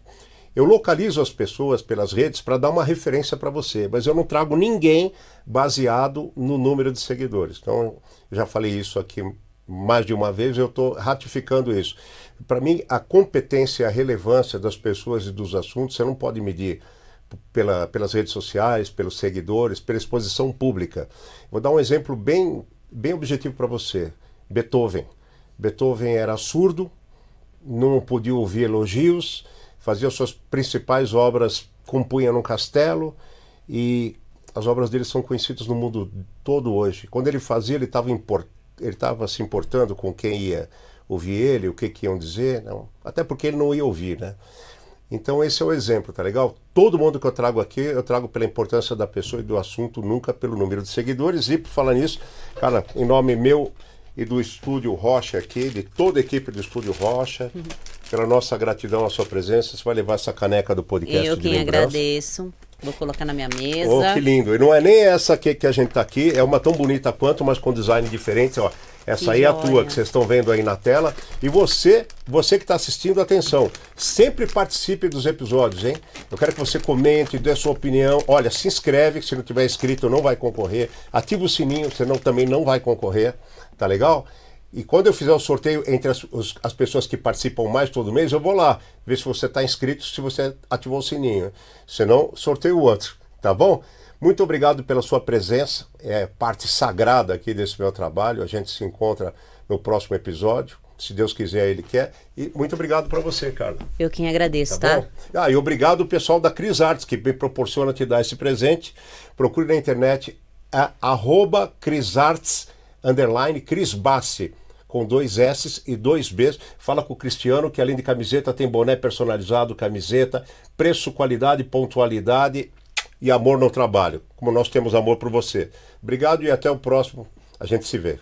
Eu localizo as pessoas pelas redes para dar uma referência para você, mas eu não trago ninguém baseado no número de seguidores. Então, eu já falei isso aqui mais de uma vez, eu estou ratificando isso. Para mim, a competência e a relevância das pessoas e dos assuntos, você não pode medir pelas redes sociais, pelos seguidores, pela exposição pública. Vou dar um exemplo bem objetivo para você. Beethoven. Beethoven era surdo, não podia ouvir elogios, fazia suas principais obras, compunha num castelo, e as obras dele são conhecidas no mundo todo hoje. Quando ele fazia, ele estava se importando com quem ia ouvir ele, o que iam dizer, não. Até porque ele não ia ouvir, né? Então esse é o exemplo, tá legal? Todo mundo que eu trago aqui, eu trago pela importância da pessoa e do assunto, nunca pelo número de seguidores. E por falar nisso, cara, em nome meu e do Estúdio Rocha aqui, de toda a equipe do Estúdio Rocha, pela nossa gratidão à sua presença, você vai levar essa caneca do podcast Eu de quem lembrança. agradeço. Vou colocar na minha mesa. Oh, que lindo. E não é nem essa aqui que a gente tá aqui, é uma tão bonita quanto, mas com design diferente, ó. Essa Que aí é a joia. tua, que vocês estão vendo aí na tela. E você que está assistindo, atenção, sempre participe dos episódios, hein? Eu quero que você comente, dê a sua opinião. Olha, se inscreve, que se não tiver inscrito não vai concorrer. Ativa o sininho, senão também não vai concorrer. Tá legal? E quando eu fizer o sorteio entre as pessoas que participam mais todo mês, eu vou lá ver se você está inscrito, se você ativou o sininho. Senão, sorteio outro, tá bom? Muito obrigado pela sua presença, é parte sagrada aqui desse meu trabalho. A gente se encontra no próximo episódio, se Deus quiser, Ele quer. E muito obrigado para você, Carla. Eu quem agradeço, Tá bom? E obrigado ao pessoal da Cris Artes, que me proporciona te dar esse presente. Procure na internet, @CrisArtes, Cris Bassi, com 2 S e 2 Bs. Fala com o Cristiano, que além de camiseta, tem boné personalizado, camiseta, preço, qualidade, pontualidade e amor no trabalho, como nós temos amor por você. Obrigado e até o próximo. A gente se vê.